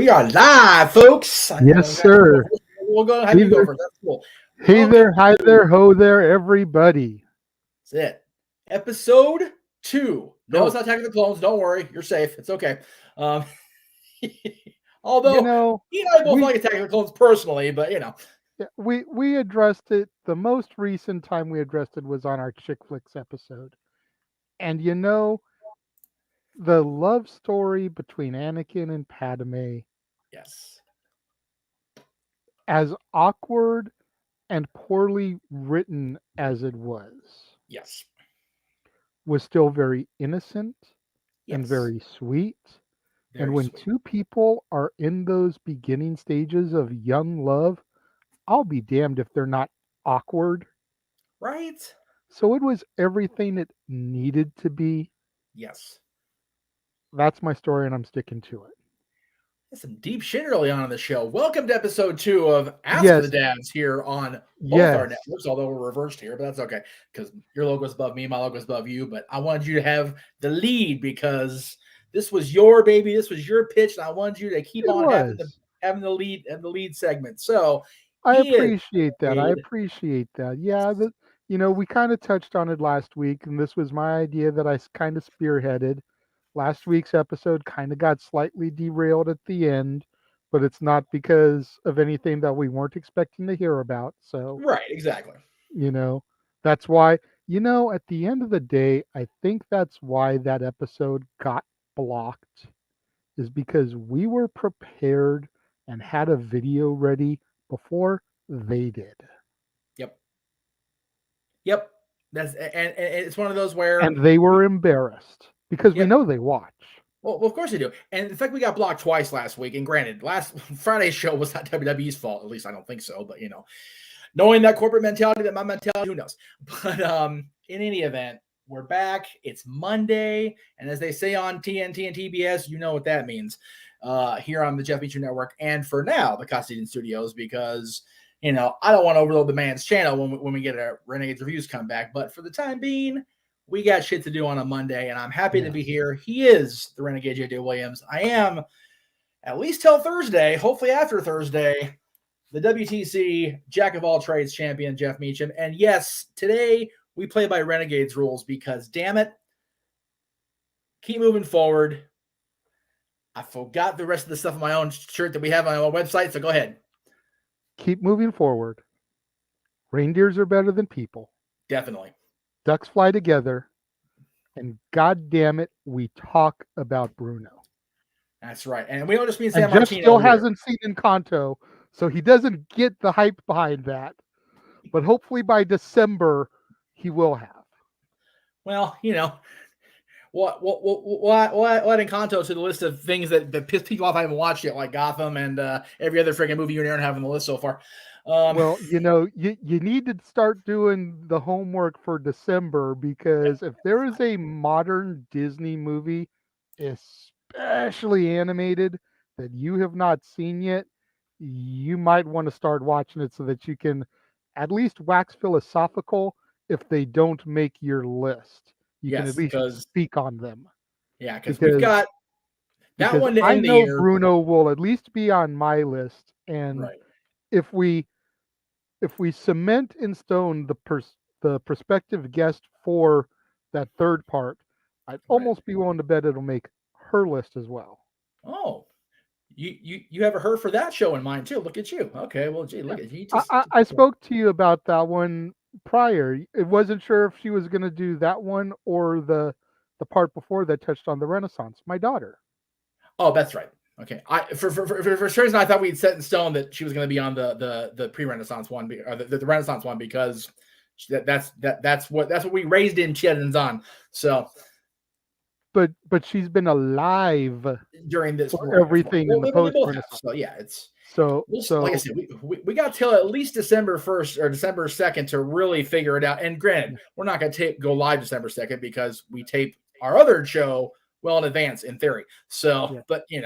We are live, folks. Yes, sir. We'll go ahead and go first. That's cool. Hey there, hi there, ho there, everybody. That's it. Episode 2. No, it's Oh. not Attack of the Clones. Don't worry. You're safe. It's okay. Although, he and I both like Attack of the Clones personally, but, Yeah, we addressed it. The most recent time we addressed it was on our Chick Flicks episode. And the love story between Anakin and Padme, yes, as awkward and poorly written as it was still very innocent and very sweet. And when two people are in those beginning stages of young love, I'll be damned if they're not awkward. Right? So it was everything it needed to be. Yes. That's my story, and I'm sticking to it. There's some deep shit early on in the show. Welcome to episode 2 of Ask the Dads here on both our networks, although we're reversed here, but that's okay, because your logo's above me, my logo's above you, but I wanted you to have the lead because this was your baby, this was your pitch, and I wanted you to keep on having the lead segment. So I appreciate that. Yeah, we kind of touched on it last week, and this was my idea that I kind of spearheaded. Last week's episode kind of got slightly derailed at the end, but it's not because of anything that we weren't expecting to hear about. So, right, exactly. That's why, at the end of the day, I think that's why that episode got blocked, is because we were prepared and had a video ready before they did. Yep. And it's one of those where, and they were embarrassed because we know they watch. Well, of course they do. And in fact, we got blocked twice last week. And granted, last Friday's show was not WWE's fault. At least I don't think so. But, knowing that corporate mentality, that my mentality, who knows? But in any event, we're back. It's Monday. And as they say on TNT and TBS, you know what that means here on the Jeff Meacham Network. And for now, the Casa D-18 Studios, because, I don't want to overload the man's channel when we get our Renegade's reviews come back. But for the time being, we got shit to do on a Monday, and I'm happy to be here. He is the Renegade J.D. Williams. I am, at least till Thursday, hopefully after Thursday, the WTC Jack of all trades champion, Jeff Meacham. And yes, today we play by Renegade's rules because, damn it, keep moving forward. I forgot the rest of the stuff on my own shirt that we have on our website, so go ahead. Keep moving forward. Reindeers are better than people. Definitely. Ducks fly together, and God damn it, we talk about Bruno. That's right, and we don't just mean San Jeff Martino. Still hasn't seen Encanto, so he doesn't get the hype behind that. But hopefully by December, he will have. Well, we'll add Encanto to the list of things that piss people off I haven't watched yet, like Gotham and every other freaking movie you and Aaron have on the list so far. Well, you need to start doing the homework for December, because if there is a modern Disney movie, especially animated, that you have not seen yet, you might want to start watching it so that you can at least wax philosophical if they don't make your list. You can at least speak on them. Yeah, because we've got that one to end the year. Bruno will at least be on my list, and if we cement in stone the prospective guest for that third part, I'd almost be willing to bet it'll make her list as well. Oh, you have a her for that show in mind too. Look at you. Okay, well, gee, look at you. I spoke to you about that one prior. I wasn't sure if she was going to do that one or the part before that touched on the Renaissance. My daughter. Oh, that's right. Okay, for some reason I thought we'd set in stone that she was going to be on the pre-Renaissance one, or the Renaissance one, because that's what we raised in Cheddens on. So, but she's been alive during this everything in the post-Renaissance. So yeah, it's so like I said, we got till at least December 1st or December 2nd to really figure it out. And granted, we're not going to go live December 2nd because we tape our other show well in advance in theory. So, but we've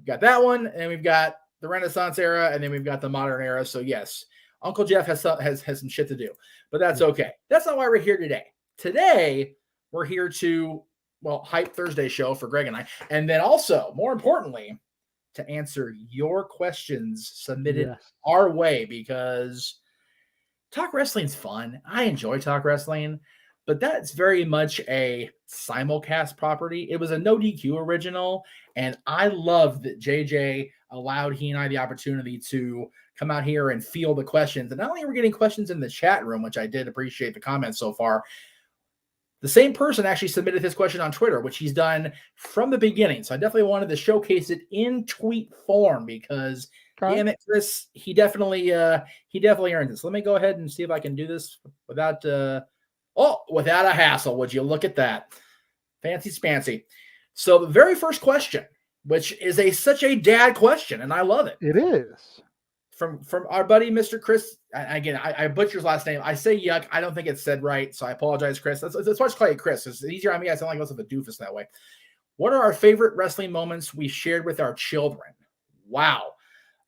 got that one, and we've got the Renaissance era, and then we've got the modern era. So yes, Uncle Jeff has some shit to do, but that's okay. That's not why we're here today. Today we're here to hype Thursday show for Greg and I, and then also more importantly, to answer your questions submitted Yes. our way, because talk wrestling's fun. I enjoy talk wrestling, but that's very much a simulcast property. It was a no DQ original, and I love that JJ allowed he and I the opportunity to come out here and field the questions. And not only are we getting questions in the chat room, which I did appreciate the comments so far, the same person actually submitted his question on Twitter, which he's done from the beginning. So I definitely wanted to showcase it in tweet form because, damn it, Chris, he definitely earned this. Let me go ahead and see if I can do this without without a hassle. Would you look at that? Fancy spancy. So the very first question, which is such a dad question, and I love it. It is. From our buddy, Mr. Chris. Again, I butcher his last name. I say yuck. I don't think it's said right, so I apologize, Chris. That's why it's called Chris. It's easier on me. I sound like I was a doofus that way. What are our favorite wrestling moments we shared with our children? Wow.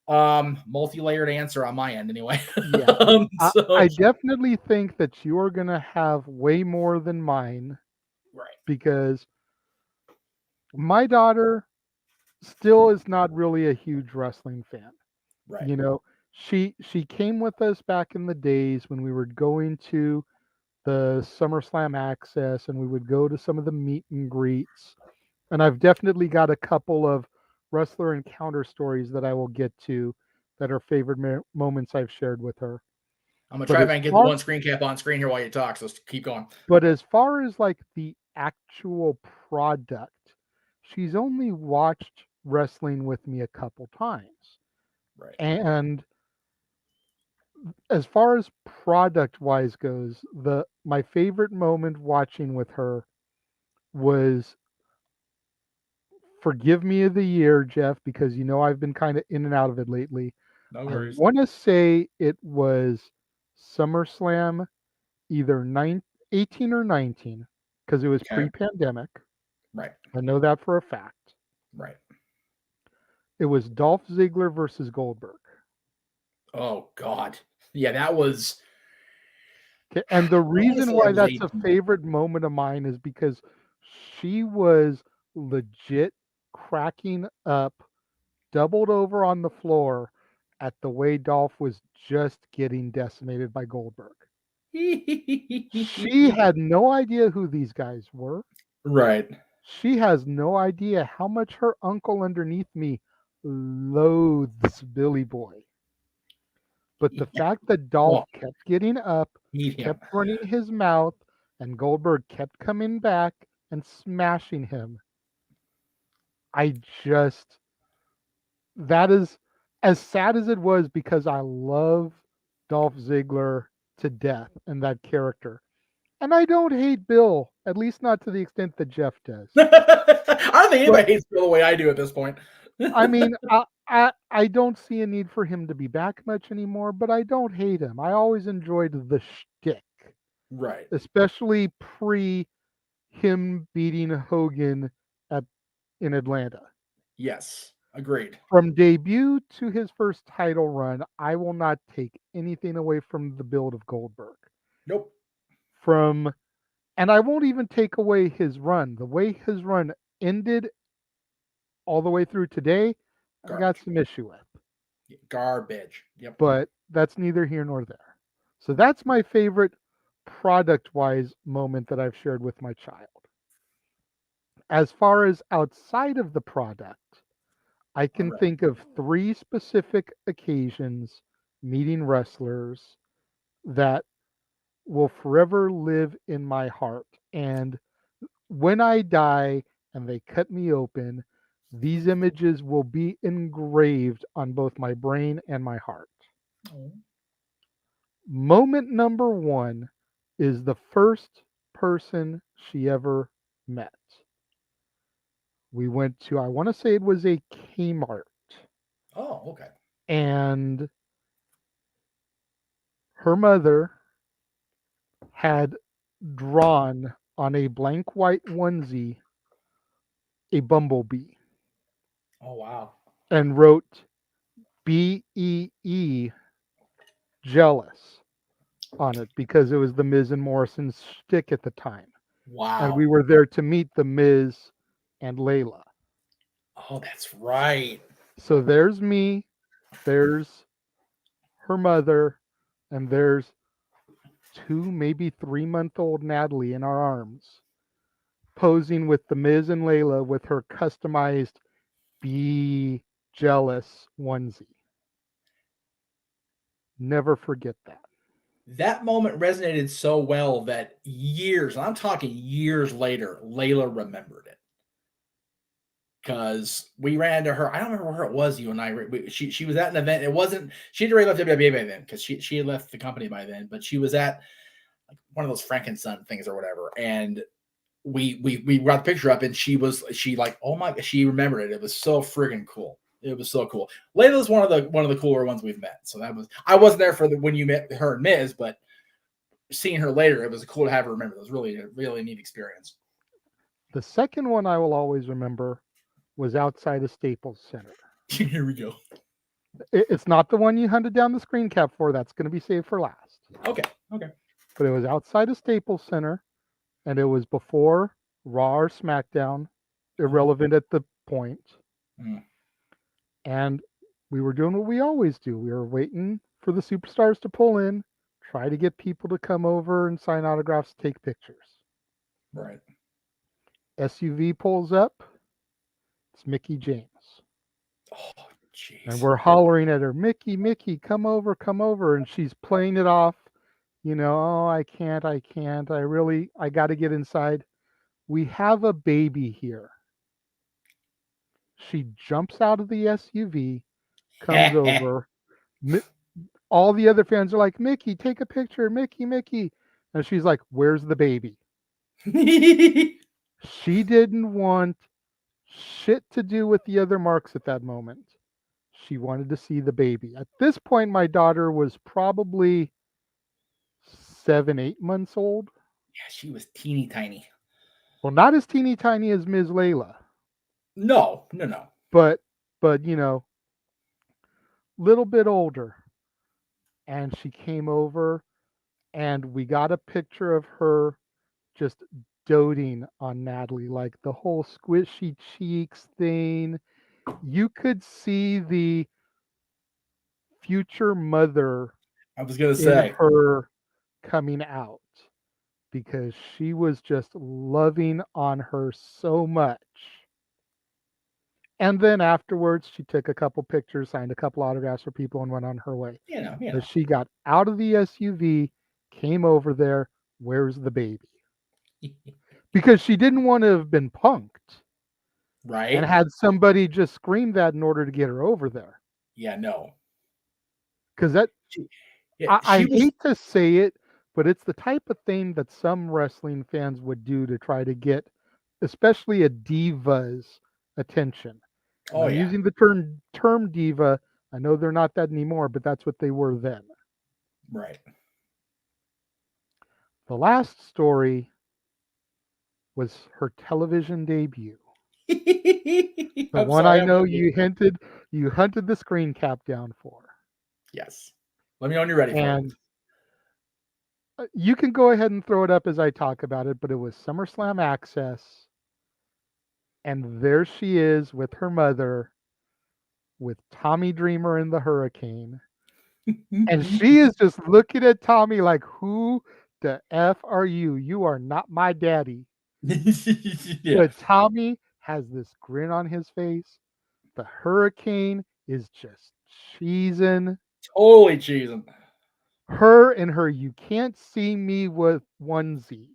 Multi-layered answer on my end, anyway. Yeah. I definitely think that you are going to have way more than mine. Right. Because my daughter still is not really a huge wrestling fan. Right. You know, she came with us back in the days when we were going to the SummerSlam Access and we would go to some of the meet and greets. And I've definitely got a couple of wrestler encounter stories that I will get to that are favorite moments I've shared with her. I'm going to try and get the one screen cap on screen here while you talk, so keep going. But as far as like the actual product, she's only watched wrestling with me a couple times. Right. And as far as product wise goes, my favorite moment watching with her was, forgive me of the year, Jeff, because I've been kind of in and out of it lately. No worries. I want to say it was SummerSlam, either 18 or 19, because it was pre-pandemic. Right. I know that for a fact. Right. It was Dolph Ziggler versus Goldberg. Oh, God. Yeah, that was... Okay. And the reason why that's a favorite moment of mine is because she was legit cracking up, doubled over on the floor at the way Dolph was just getting decimated by Goldberg. She had no idea who these guys were. Right. She has no idea how much her uncle underneath me loathes Billy Boy. But the fact that Dolph kept getting up, kept running his mouth, and Goldberg kept coming back and smashing him, that is as sad as it was, because I love Dolph Ziggler to death and that character. And I don't hate Bill, at least not to the extent that Jeff does. I don't think anybody hates Bill the way I do at this point. I mean, I don't see a need for him to be back much anymore, but I don't hate him. I always enjoyed the shtick. Right. Especially pre him beating Hogan in Atlanta. Yes. Agreed. From debut to his first title run, I will not take anything away from the build of Goldberg. Nope. And I won't even take away his run. The way his run ended all the way through today, I got some issue with. Garbage. Yep. But that's neither here nor there. So that's my favorite product-wise moment that I've shared with my child. As far as outside of the product, I can think of 3 specific occasions meeting wrestlers that will forever live in my heart. And when I die and they cut me open, these images will be engraved on both my brain and my heart. Moment number 1 is the first person she ever met. We went to, I want to say it was a Kmart. Oh, okay. And her mother had drawn on a blank white onesie a bumblebee. Oh, wow. And wrote BEE, jealous, on it, because it was the Miz and Morrison's shtick at the time. Wow. And we were there to meet the Miz and Layla. Oh, that's right. So there's me, there's her mother, and there's 2, maybe 3-month-old Natalie in our arms, posing with the Miz and Layla with her customized Be Jealous onesie. Never forget that. That moment resonated so well that years, and I'm talking years later, Layla remembered it. Because we ran into her. I don't remember where it was. You and I. She was at an event. It wasn't. She had already left WWE by then because she had left the company by then. But she was at like one of those Frankenstein things or whatever. And we brought the picture up, and she like, oh my, she remembered it. It was so friggin' cool. It was so cool. Layla's one of the cooler ones we've met. So that was, I wasn't there for when you met her and Miz, but seeing her later, it was cool to have her remember. It was really a really neat experience. The second one I will always remember was outside of Staples Center. Here we go. It's not the one you hunted down the screen cap for. That's going to be saved for last. Okay. But it was outside of Staples Center, and it was before Raw or SmackDown, irrelevant at the point. And we were doing what we always do. We were waiting for the superstars to pull in, try to get people to come over and sign autographs, take pictures. Right. SUV pulls up. It's Mickey James. Oh, jeez. And we're hollering at her, Mickey, Mickey, come over, come over. And she's playing it off. You know, oh, I can't. I got to get inside. We have a baby here. She jumps out of the SUV, comes over. All the other fans are like, Mickey, take a picture. Mickey, Mickey. And she's like, where's the baby? She didn't want shit to do with the other marks at that moment. She wanted to see the baby. At this point, my daughter was probably 7, 8 months old. Yeah, she was teeny tiny. Well, not as teeny tiny as Ms. Layla. No. But you know, little bit older. And she came over, and we got a picture of her just doting on Natalie, like the whole squishy cheeks thing. You could see the future mother, I was gonna say, in her coming out, because she was just loving on her so much. And then afterwards, she took a couple pictures, signed a couple autographs for people, and went on her way. you know. But she got out of the SUV, came over there. Where's the baby? Because she didn't want to have been punked. Right. And had somebody just scream that in order to get her over there. Yeah, no. Because that, I hate to say it, but it's the type of thing that some wrestling fans would do to try to get, especially a diva's attention. Oh, I'm yeah. using the term diva. I know they're not that anymore, but that's what they were then. Right. The last story was her television debut. The one I know you hunted the screen cap down for. Yes. Let me know when you're ready for it. You can go ahead and throw it up as I talk about it, but it was SummerSlam Access. And there she is with her mother, with Tommy Dreamer and the Hurricane. And she is just looking at Tommy like, who the F are you? You are not my daddy. Yeah. But Tommy has this grin on his face. The Hurricane is just cheesing. Totally cheesing. Her and her You Can't See Me with onesie.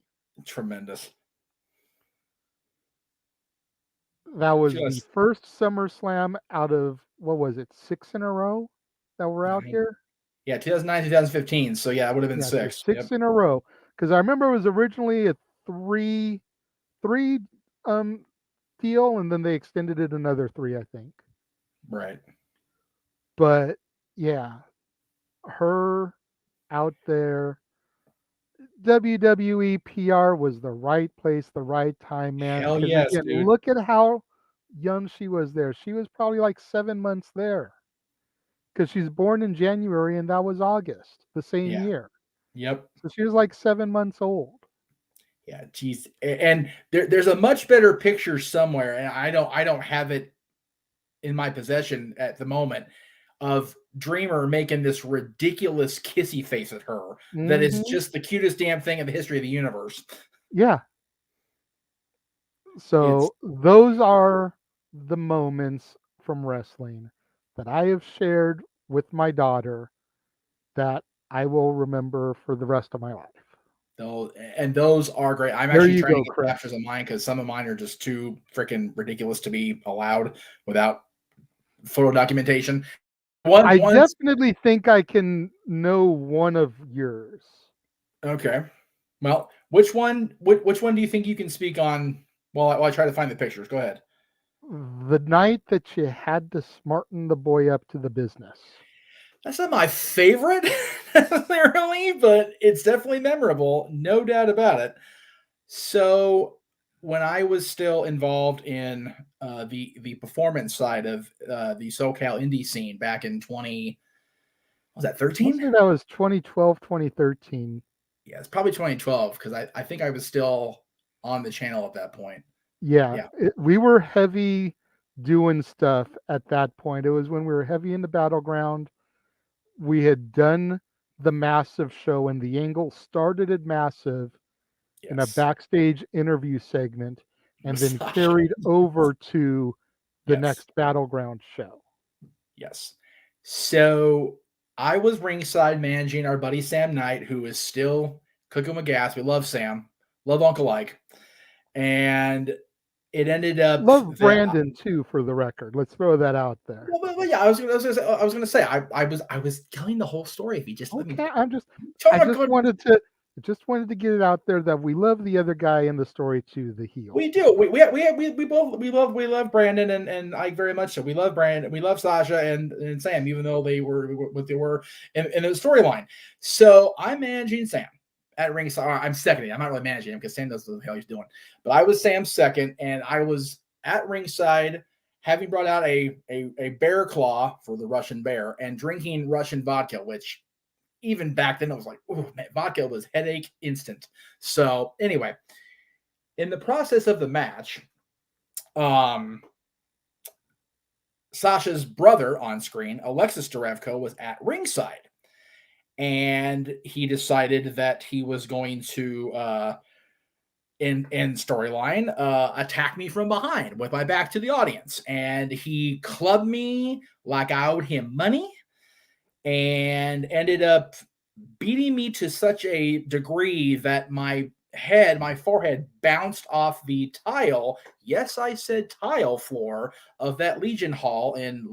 Tremendous. That was the first SummerSlam out of, what was it, 6 in a row that were out here? Yeah, 2009, 2015. So yeah, it would have been 6. 6 in a row. Because I remember it was originally a three deal, and then they extended it another 3, I think. Right. But yeah, her out there. WWE PR was the right place, the right time, man. Hell Because yes, again, dude. look at how young she was there. She was probably like 7 months there. Because she's born in January, and that was August, the same year. Yep. So she was like 7 months old. Yeah, geez. And there's a much better picture somewhere, and I don't have it in my possession at the moment of Dreamer making this ridiculous kissy face at her that is Mhm. just the cutest damn thing in the history of the universe. Yeah. It's So those are the moments from wrestling that I have shared with my daughter that I will remember for the rest of my life. those are great. I'm There actually you trying to go, get Chris. captures of mine because some of mine are just too freaking ridiculous to be allowed without photo documentation. One I once definitely think I can know one of yours. Okay. Well, which one do you think you can speak on while I try to find the pictures? Go ahead. The night that you had to smarten the boy up to the business. That's not my favorite necessarily, but it's definitely memorable, no doubt about it. So when I was still involved in the performance side of the SoCal indie scene back in 20, was that I want to 13? say that was 2012, 2013. Yeah, it's probably 2012 because I think I was still on the channel at that point. Yeah, Yeah. we were heavy doing stuff at that point. It was when we were heavy in the battleground. We had done the Massive show, and the angle started at Massive in a Yes. backstage interview segment and With then Sasha. carried over to the Yes. next battleground show. Yes. So I was ringside managing our buddy Sam Knight, who is still cooking with gas. We love Sam, love Uncle Ike. And it ended up Love that Brandon too, for the record. Let's throw that out there. yeah, I was gonna say I was telling the whole story if you just let me Okay, I talk. just wanted to get it out there that we love the other guy in the story too, the heel. We do. We love Brandon and Ike very much. So we love Brandon. We love Sasha and Sam, even though they were what they were in the storyline. So I'm managing Sam at ringside. I'm seconding. I'm not really managing him because Sam knows what the hell he's doing. But I was Sam's second, and I was at ringside, having brought out a bear claw for the Russian bear and drinking Russian vodka, which even back then I was like, oh man, vodka was headache instant. So anyway, in the process of the match, um, Sasha's brother on screen, Alexis Derevko, was at ringside, and he decided that he was going to, in storyline, attack me from behind with my back to the audience, and he clubbed me like I owed him money, and ended up beating me to such a degree that my forehead bounced off the tile. Yes, I said tile floor of that Legion Hall in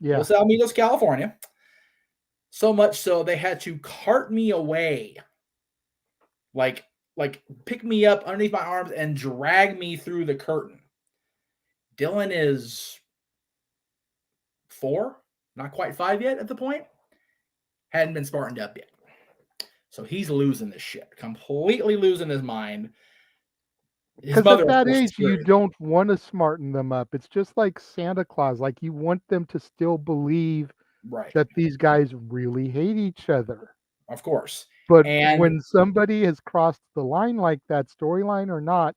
Yeah. Los Alamitos, California. So much so they had to cart me away, like pick me up underneath my arms and drag me through the curtain. Dylan is 4, not quite 5 yet at the point. Hadn't been smartened up yet. So he's losing this shit, completely losing his mind. His Because at mother, of that course, is age, you furious. don't want to smarten them up. It's just like Santa Claus. Like, you want them to still believe Right, that these guys really hate each other. of course. But And when somebody has crossed the line like that, storyline or not,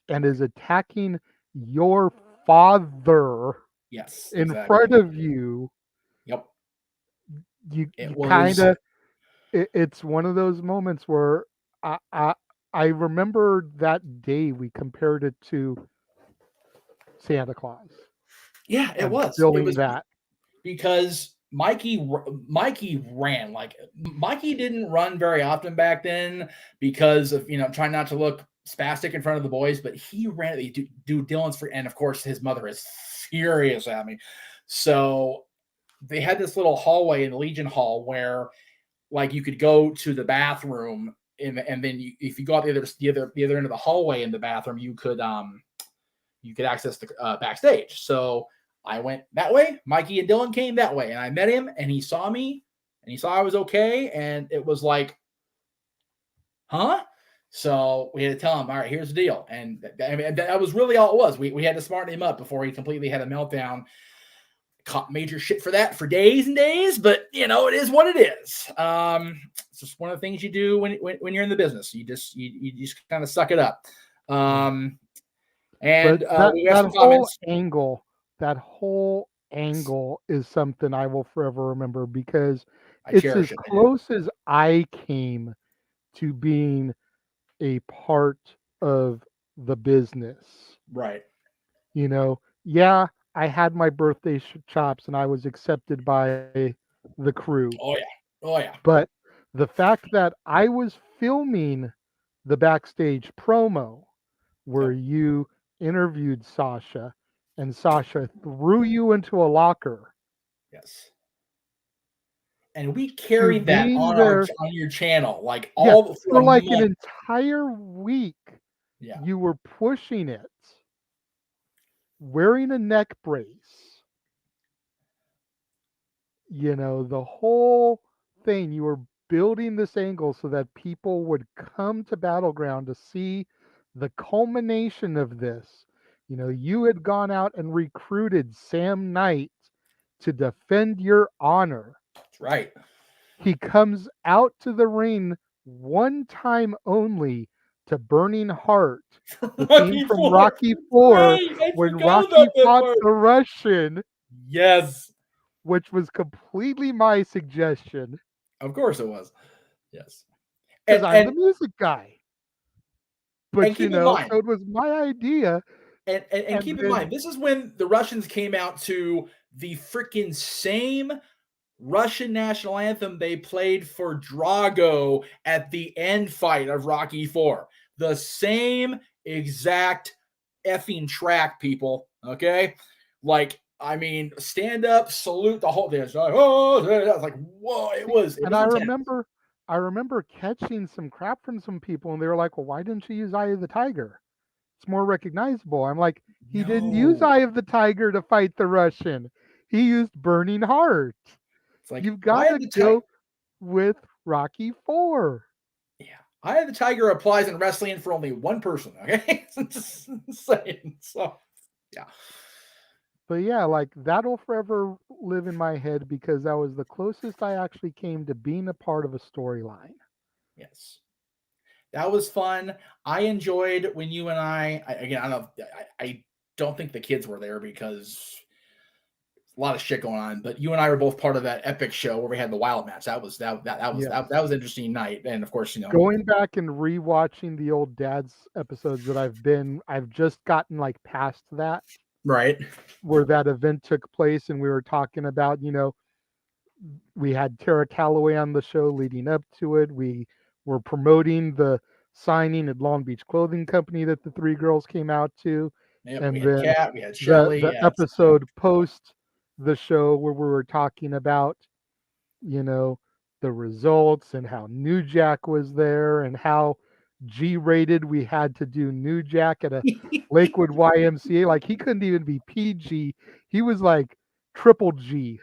and is attacking your father yes, in exactly. front of you, Yep. you It kind was of it's one of those moments where I, I I remember that day we compared it to Santa Claus yeah, it and was. It feeling was that. because Mikey ran like Mikey didn't run very often back then because of trying not to look spastic in front of the boys, but he ran. Do Dylan's for, and of course his mother is furious at me. So they had this little hallway in the Legion Hall where like you could go to the bathroom and then if you go out the other end of the hallway in the bathroom, you could access the backstage. So I went that way. Mikey and Dylan came that way, and I met him, and he saw me, and he saw I was okay, and it was like, huh? So we had to tell him, all right, here's the deal, and I mean that was really all it was. We had to smarten him up before he completely had a meltdown. Caught major shit for that for days and days, but it is what it is. It's just one of the things you do when you're in the business. You just kind of suck it up. Yeah. Um, And But we got some that whole angle is something I will forever remember because I it's as cherish it. close as I came to being a part of the business. Right. You know, yeah, I had my birthday chops and I was accepted by the crew. Oh yeah. Oh yeah. But the fact that I was filming the backstage promo where Yep. you interviewed Sasha and Sasha threw you into a locker Yes. And we to carried that being on there, on your channel like yeah, all for for a like an month. entire week. Yeah. You were pushing it, wearing a neck brace, the whole thing. You were building this angle so that people would come to Battleground to see the culmination of this. You had gone out and recruited Sam Knight to defend your honor. That's right. He comes out to the ring one time only to Burning Heart, the theme Rocky from Four. Rocky 4, Right. I when forgot about Rocky that fought part. the Russian, Yes. which was completely my suggestion Of course it was. Yes. because And I'm the and music guy. and But, keep in mind, so it was my idea. and And keep in then, mind, this is when the Russians came out to the freaking same Russian national anthem they played for Drago at the end fight of Rocky 4. The same exact effing track, people. Okay? Like, I mean, stand up, salute the whole thing. It's like, oh, I was like, whoa, it see, was and intense. I remember catching some crap from some people, and they were like, well, why didn't you use Eye of the Tiger? It's more recognizable. I'm like, he didn't use No. Eye of the Tiger to fight the Russian. He used Burning Heart. It's like You've got I to had the tiger. go with Rocky 4. Yeah. I had the tiger applies in wrestling for only one person. Okay. Just saying. So yeah. But yeah, like that'll forever live in my head because that was the closest I actually came to being a part of a storyline. Yes. That was fun. I enjoyed when you and again, I don't know, I don't think the kids were there because a lot of shit going on, but you and I were both part of that epic show where we had the wild match. Yes. That was an interesting night. And of course, Going back and rewatching the old Dad's episodes that I've just gotten like past that right. where that event took place and we were talking about, we had Tara Calloway on the show leading up to it. We were promoting the signing at Long Beach Clothing Company that the three girls came out to. Yep. We And had then Kat, we had the Shelly. the Yes. episode post the show where we were talking about, you know, the results and how New Jack was there and how G-rated we had to do New Jack at a Lakewood YMCA. Like he couldn't even be PG. He was like triple G.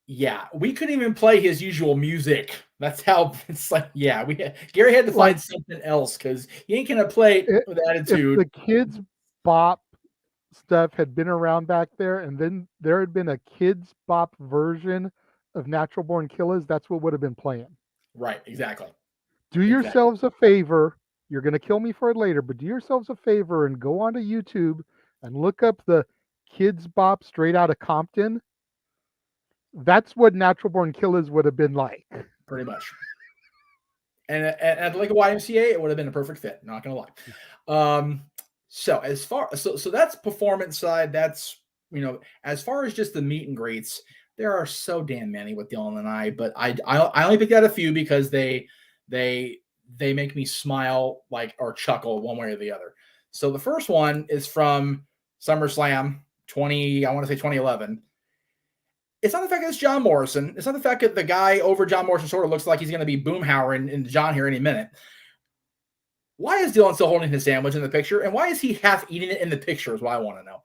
Yeah, we couldn't even play his usual music. That's how it's like. Yeah, Gary had to Like find something else because he ain't gonna play it with if attitude. the kids bop stuff had been around back there and then there had been a kids bop version of Natural Born Killers, that's what would have been playing. Right, exactly. Do yourselves a favor. You're going to kill me for it later, but do yourselves a favor and go onto YouTube and look up the kids bop straight out of Compton. That's what Natural Born Killers would have been like. Pretty much. And at like a YMCA, it would have been a perfect fit. Not gonna lie. So that's performance side. That's as far as just the meet and greets, there are so damn many with Dylan and I. But I only picked out a few because they make me smile or chuckle one way or the other. So the first one is from SummerSlam 2011. It's not the fact that it's John Morrison. It's not the fact that the guy over John Morrison sort of looks like he's going to be boomhowering into John here any minute. Why is Dylan still holding his sandwich in the picture? And why is he half eating it in the picture is what I want to know.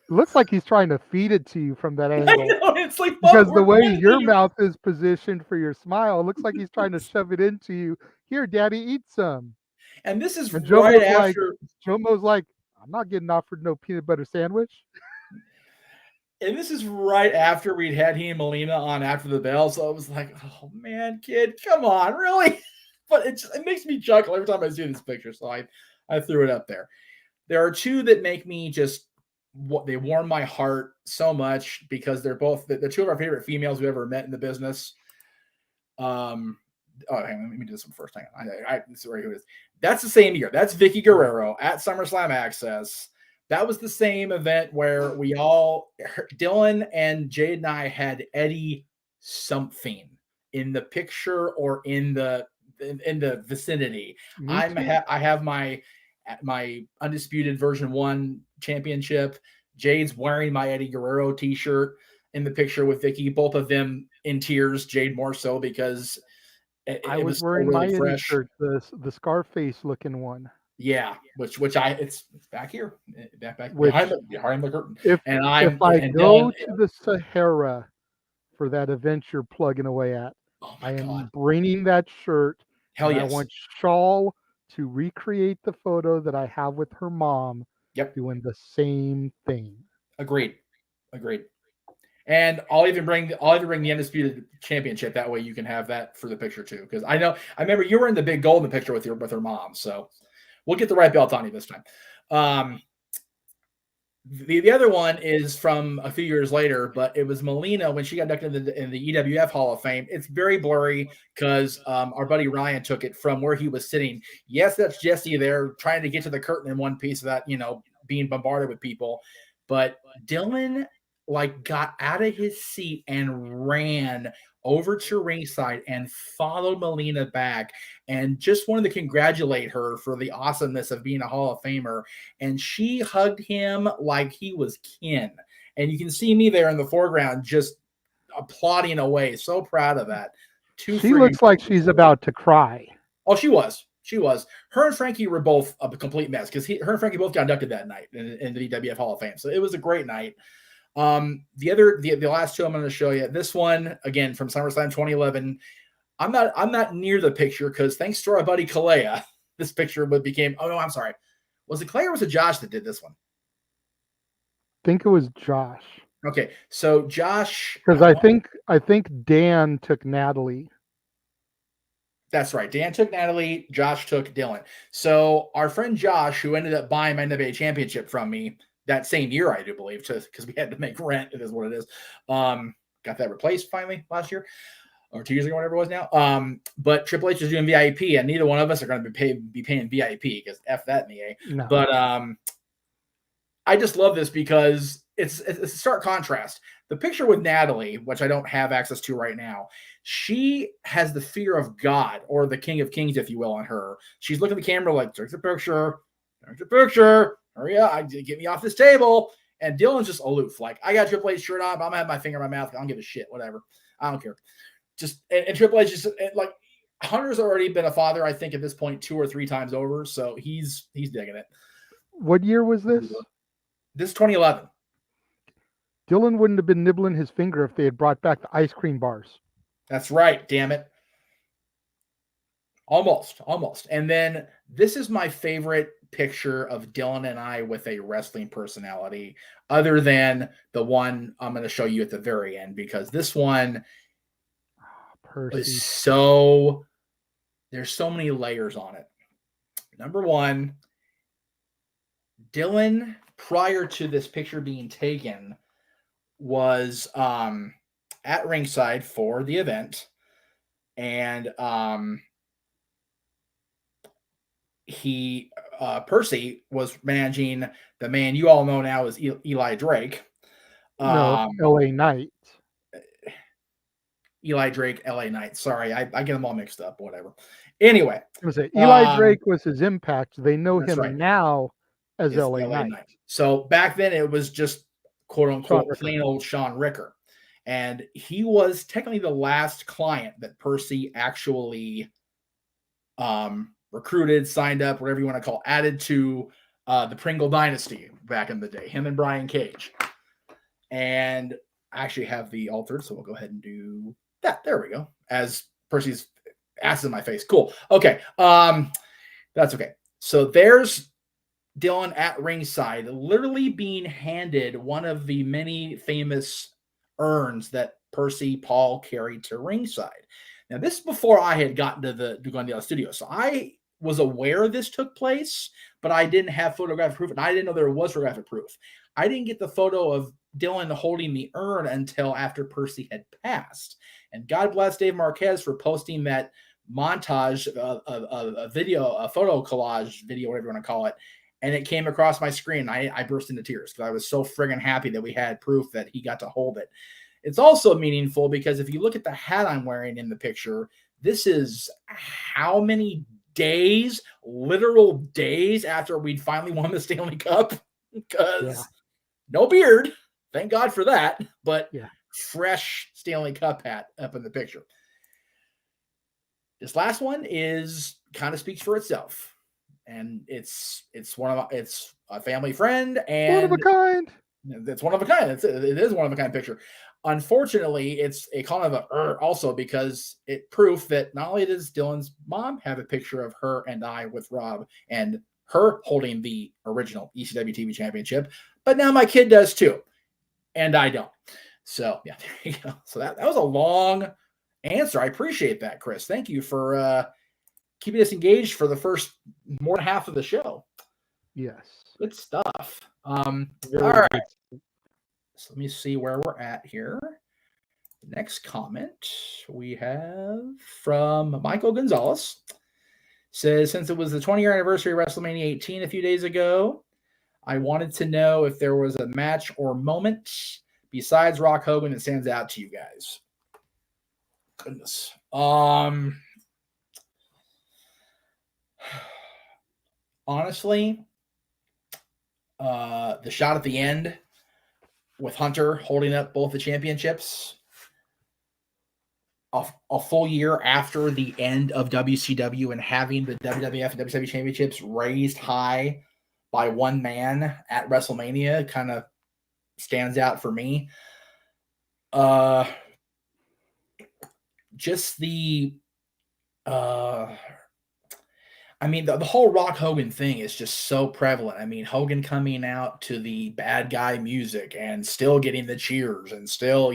It looks like he's trying to feed it to you from that angle. Know, it's like, because the way your mouth is positioned for your smile, it looks like he's trying to shove it into you. Here, Daddy, eat some. And this is and right after. Jomo's like, I'm not getting offered no peanut butter sandwich. And this is right after we'd had he and Melina on After the Bell. So I was like, oh, man, kid, come on, really? But it makes me chuckle every time I see this picture. So I threw it up there. there are two that make me just what they warm my heart so much because they're two of our favorite females we ever met in the business. Hang on, let me do this one first. Hang on, this is right here it is. That's the same year. That's Vicky Guerrero at SummerSlam Access. That was the same event where Dylan and Jade and I had Eddie something in the picture or in the vicinity. I have my Undisputed version 1 championship. Jade's wearing my Eddie Guerrero t-shirt in the picture with Vicky, both of them in tears, Jade more so because I was wearing my Eddie shirt, the Scarface looking one. Yeah, it's back here, back behind the curtain. If I go to the Sahara for that event you're plugging away at, I am bringing that shirt. Hell yes. I want Shawl to recreate the photo that I have with her mom. Yep. Doing the same thing. Agreed. And I'll even bring the Undisputed Championship. That way you can have that for the picture too. Because I remember you were in the big golden picture with her mom. So we'll get the right belt on you this time. The other one is from a few years later, but it was Melina when she got inducted in the EWF Hall of Fame. It's very blurry because our buddy Ryan took it from where he was sitting. Yes, that's Jesse there trying to get to the curtain in one piece of that, being bombarded with people. But Dylan got out of his seat and ran over to ringside and followed Melina back and just wanted to congratulate her for the awesomeness of being a Hall of Famer. And she hugged him like he was kin. And you can see me there in the foreground just applauding away. So proud of that. She looks like she's about to cry. Oh, she was. Her and Frankie were both a complete mess because her and Frankie both got inducted that night in the WWF Hall of Fame. So it was a great night. The last two I'm going to show you. This one again from SummerSlam 2011. I'm not near the picture because thanks to our buddy Kalea, this picture became. Oh no, I'm sorry. Was it Kalea or was it Josh that did this one? I think it was Josh. Okay, so Josh. Because I think Dan took Natalie. That's right. Dan took Natalie. Josh took Dylan. So our friend Josh, who ended up buying my NWA championship from me that same year, I do believe, because we had to make rent. It is what it is. Got that replaced finally last year or 2 years ago, whatever it was now. But Triple H is doing VIP, and neither one of us are going to be paying VIP because F that in the A. No. But I just love this because it's a stark contrast. The picture with Natalie, which I don't have access to right now, she has the fear of God or the King of Kings, if you will, on her. She's looking at the camera like, take the picture. Hurry up, get me off this table. And Dylan's just aloof. Like, I got Triple H shirt on, but I'm going to have my finger in my mouth. I don't give a shit, whatever. I don't care. And Triple H just, like, Hunter's already been a father, I think, at this point 2 or 3 times over. So he's digging it. What year was this? This is 2011. Dylan wouldn't have been nibbling his finger if they had brought back the ice cream bars. That's right, damn it. Almost. And then this is my favorite picture of Dylan and I with a wrestling personality, other than the one I'm going to show you at the very end, because this one is there's so many layers on it. Number one, Dylan, prior to this picture being taken, was at ringside for the event, and Percy was managing the man you all know now as Eli Drake. No, LA Knight. Eli Drake, LA Knight. Sorry, I get them all mixed up. Whatever. Anyway, Eli Drake was his Impact. They know him right. now as LA Knight. So back then it was just quote unquote plain old Sean Ricker, and he was technically the last client that Percy actually recruited, signed up, whatever you want to call it, added to the Pringle Dynasty back in the day, him and Brian Cage. And I actually have the altered, so we'll go ahead and do that. There we go. As Percy's ass in my face. Cool. Okay. That's okay. So there's Dylan at ringside, literally being handed one of the many famous urns that Percy Paul carried to ringside. Now, this is before I had gotten to the DADS Studios. So I was aware this took place, but I didn't have photographic proof, and I didn't know there was photographic proof. I didn't get the photo of Dylan holding the urn until after Percy had passed. And God bless Dave Marquez for posting that montage, a video, a photo collage video, whatever you want to call it. And it came across my screen. I burst into tears because I was so friggin' happy that we had proof that he got to hold it. It's also meaningful because if you look at the hat I'm wearing in the picture, this is how many days, literal days after we'd finally won the Stanley Cup, because no beard, thank God for that, but fresh Stanley Cup hat up in the picture. This last one is kind of speaks for itself, and it's a family friend, and one of a kind. It's one of a kind. It is one of a kind picture. Unfortunately, it's a kind of a also because it proof that not only does Dylan's mom have a picture of her and I with Rob and her holding the original ECW TV championship, but now my kid does too, and I don't. So yeah, there you go. So that was a long answer. I appreciate that, Chris. Thank you for keeping us engaged for the first more than half of the show. Yes, good stuff. All right. So let me see where we're at here. The next comment we have from Michael Gonzalez. Says, since it was the 20-year anniversary of WrestleMania 18 a few days ago, I wanted to know if there was a match or moment besides Rock Hogan that stands out to you guys. Goodness. Honestly, the shot at the end with Hunter holding up both the championships a full year after the end of WCW and having the WWF and WCW championships raised high by one man at WrestleMania kind of stands out for me. Just the I mean, the whole Rock Hogan thing is just so prevalent. I mean, Hogan coming out to the bad guy music and still getting the cheers and still,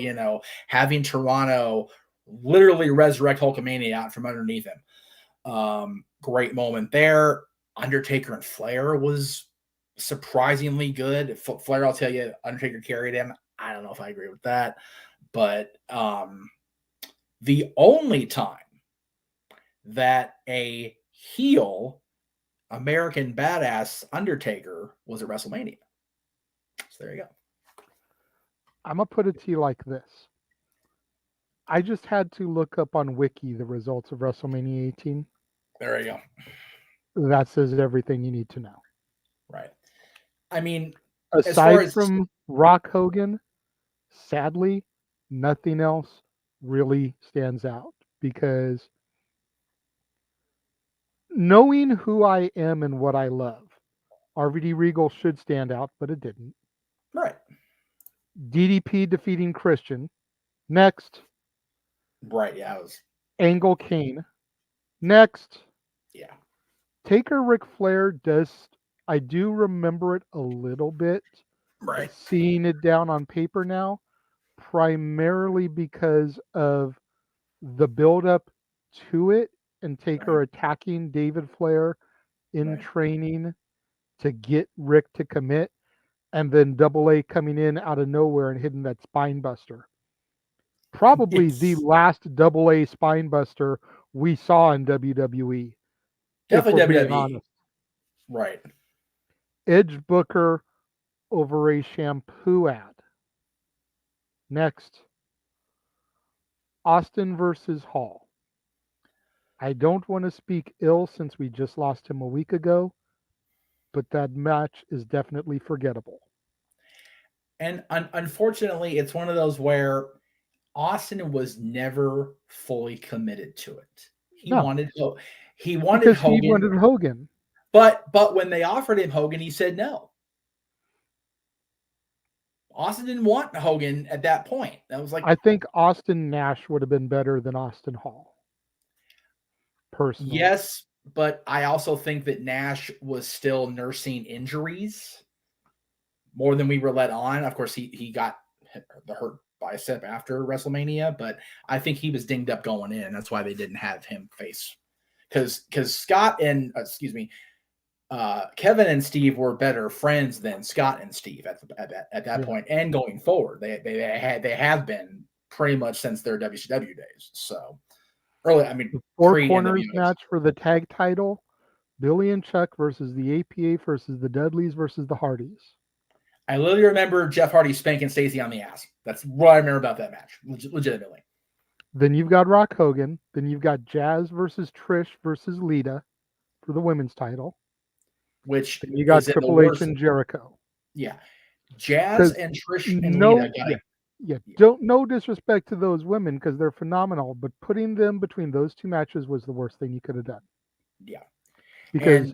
having Toronto literally resurrect Hulkamania out from underneath him. Great moment there. Undertaker and Flair was surprisingly good. Flair, I'll tell you, Undertaker carried him. I don't know if I agree with that. But the only time that a heel American badass Undertaker was at WrestleMania. So there you go. I'm going to put it to you like this. I just had to look up on Wiki the results of WrestleMania 18. There you go. That says everything you need to know. Right. I mean, aside from Rock Hogan, sadly, nothing else really stands out because knowing who I am and what I love, RVD Regal should stand out, but it didn't. Right. DDP defeating Christian. Next. Right, yeah. Angle Kane. Next. Yeah. Taker Ric Flair I do remember it a little bit. Right. Seeing it down on paper now, primarily because of the build-up to it and Taker attacking David Flair in training to get Rick to commit, and then Double A coming in out of nowhere and hitting that spine buster. Probably the last Double A spine buster we saw in WWE. Definitely WWE. Right. Edge Booker over a shampoo ad. Next. Austin versus Hall. I don't want to speak ill since we just lost him a week ago, but that match is definitely forgettable. And unfortunately, it's one of those where Austin was never fully committed to it. He wanted Hogan. He wanted Hogan. But when they offered him Hogan, he said no. Austin didn't want Hogan at that point. That was like, I think Austin Nash would have been better than Austin Hall. Personally. Yes, but I also think that Nash was still nursing injuries more than we were let on. Of course, he got the hurt bicep after WrestleMania, but I think he was dinged up going in. That's why they didn't have him face because Scott and Kevin and Steve were better friends than Scott and Steve at that point, and going forward, they have been pretty much since their WCW days. So early, I mean, The Four pre Corners NWO. match for the tag title: Billy and Chuck versus the APA versus the Dudleys versus the Hardys. I literally remember Jeff Hardy spanking Stacey on the ass. That's what I remember about that match, legitimately. Then you've got Rock Hogan. Then you've got Jazz versus Trish versus Lita for the women's title. Which then you got is Triple H and Jericho. Yeah, Jazz and Trish and Lita. No disrespect to those women because they're phenomenal, but putting them between those two matches was the worst thing you could have done. Yeah, because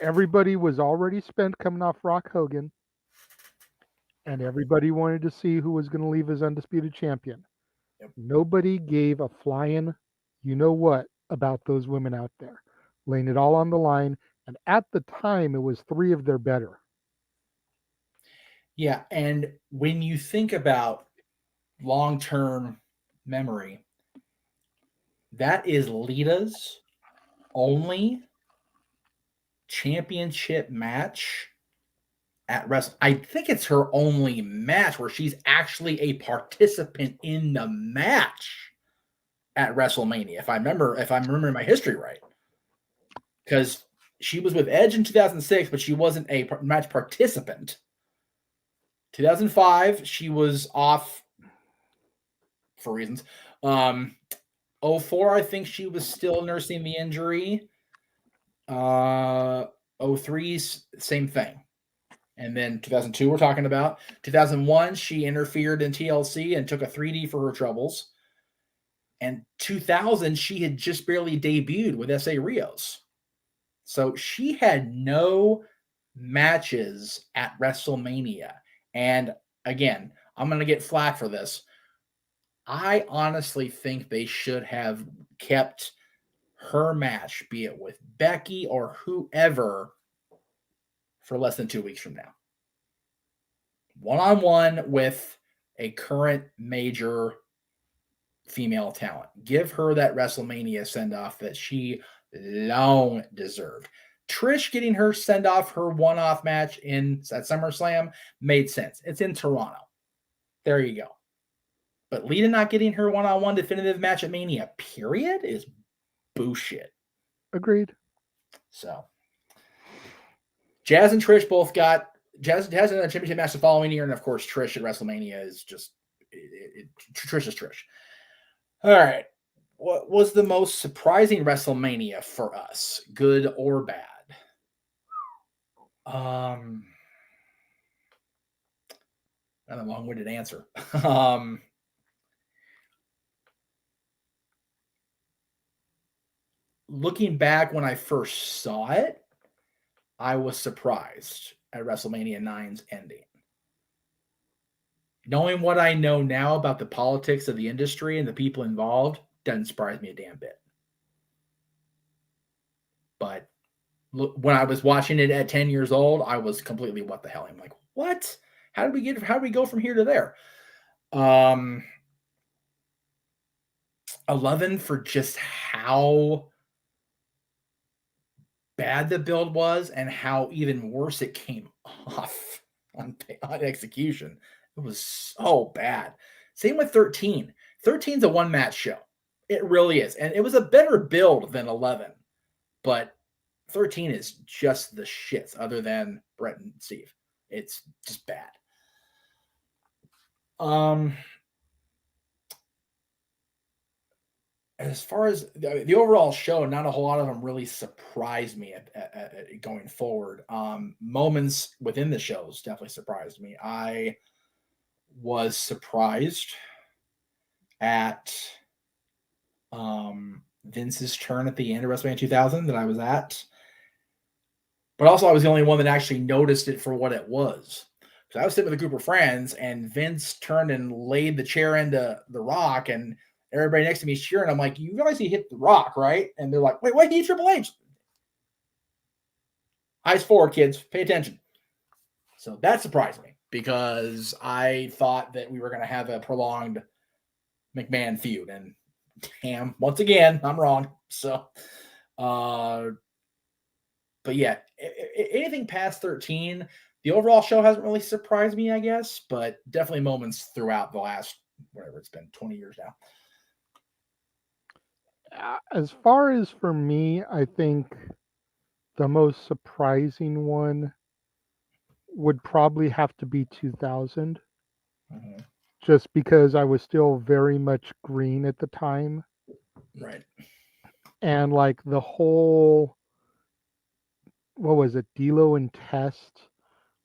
everybody was already spent coming off Rock Hogan, and everybody wanted to see who was going to leave as undisputed champion. Yep. Nobody gave a flying you-know-what about those women out there, laying it all on the line, and at the time, it was 3 of their better. Yeah, and when you think about long-term memory, that is Lita's only championship match at Wrestle. I think it's her only match where she's actually a participant in the match at WrestleMania. If I'm remembering my history right, because she was with Edge in 2006, but she wasn't a match participant. 2005, she was off for reasons. 04, I think she was still nursing the injury. 03, same thing. And then 2002, we're talking about. 2001, she interfered in TLC and took a 3D for her troubles. And 2000, she had just barely debuted with S.A. Rios. So she had no matches at WrestleMania. And again, I'm going to get flack for this. I honestly think they should have kept her match, be it with Becky or whoever, for less than 2 weeks from now. One-on-one with a current major female talent. Give her that WrestleMania send-off that she long deserved. Trish getting her send-off, her one-off match at SummerSlam made sense. It's in Toronto. There you go. But Lita not getting her one-on-one definitive match at Mania, period, is bullshit. Agreed. So, Jazz and Trish both got Jazz in a championship match the following year, and of course, Trish at WrestleMania is just Trish is Trish. All right. What was the most surprising WrestleMania for us, good or bad? Not a long-winded answer. Looking back when I first saw it, I was surprised at WrestleMania 9's ending. Knowing what I know now about the politics of the industry and the people involved doesn't surprise me a damn bit. But when I was watching it at 10 years old, I was completely what the hell. I'm like, what? How did we go from here to there? 11 for just how bad the build was and how even worse it came off on execution. It was so bad. Same with 13. 13's a one-match show. It really is. And it was a better build than 11. But 13 is just the shits other than Brett and Steve. It's just bad. As far as the overall show, not a whole lot of them really surprised me at going forward. Moments within the shows definitely surprised me. I was surprised at Vince's turn at the end of WrestleMania 2000 that I was at. But also, I was the only one that actually noticed it for what it was. So I was sitting with a group of friends, and Vince turned and laid the chair into The Rock, and everybody next to me is cheering. I'm like, you realize he hit The Rock, right? And they're like, wait, he Triple H. Eyes forward, kids. Pay attention. So that surprised me because I thought that we were going to have a prolonged McMahon feud. And damn, once again, I'm wrong. So But yeah, anything past 13, the overall show hasn't really surprised me, I guess, but definitely moments throughout the last, whatever it's been, 20 years now. As far as for me, I think the most surprising one would probably have to be 2000, just because I was still very much green at the time. Right. And like the whole, what was it, D'Lo and Test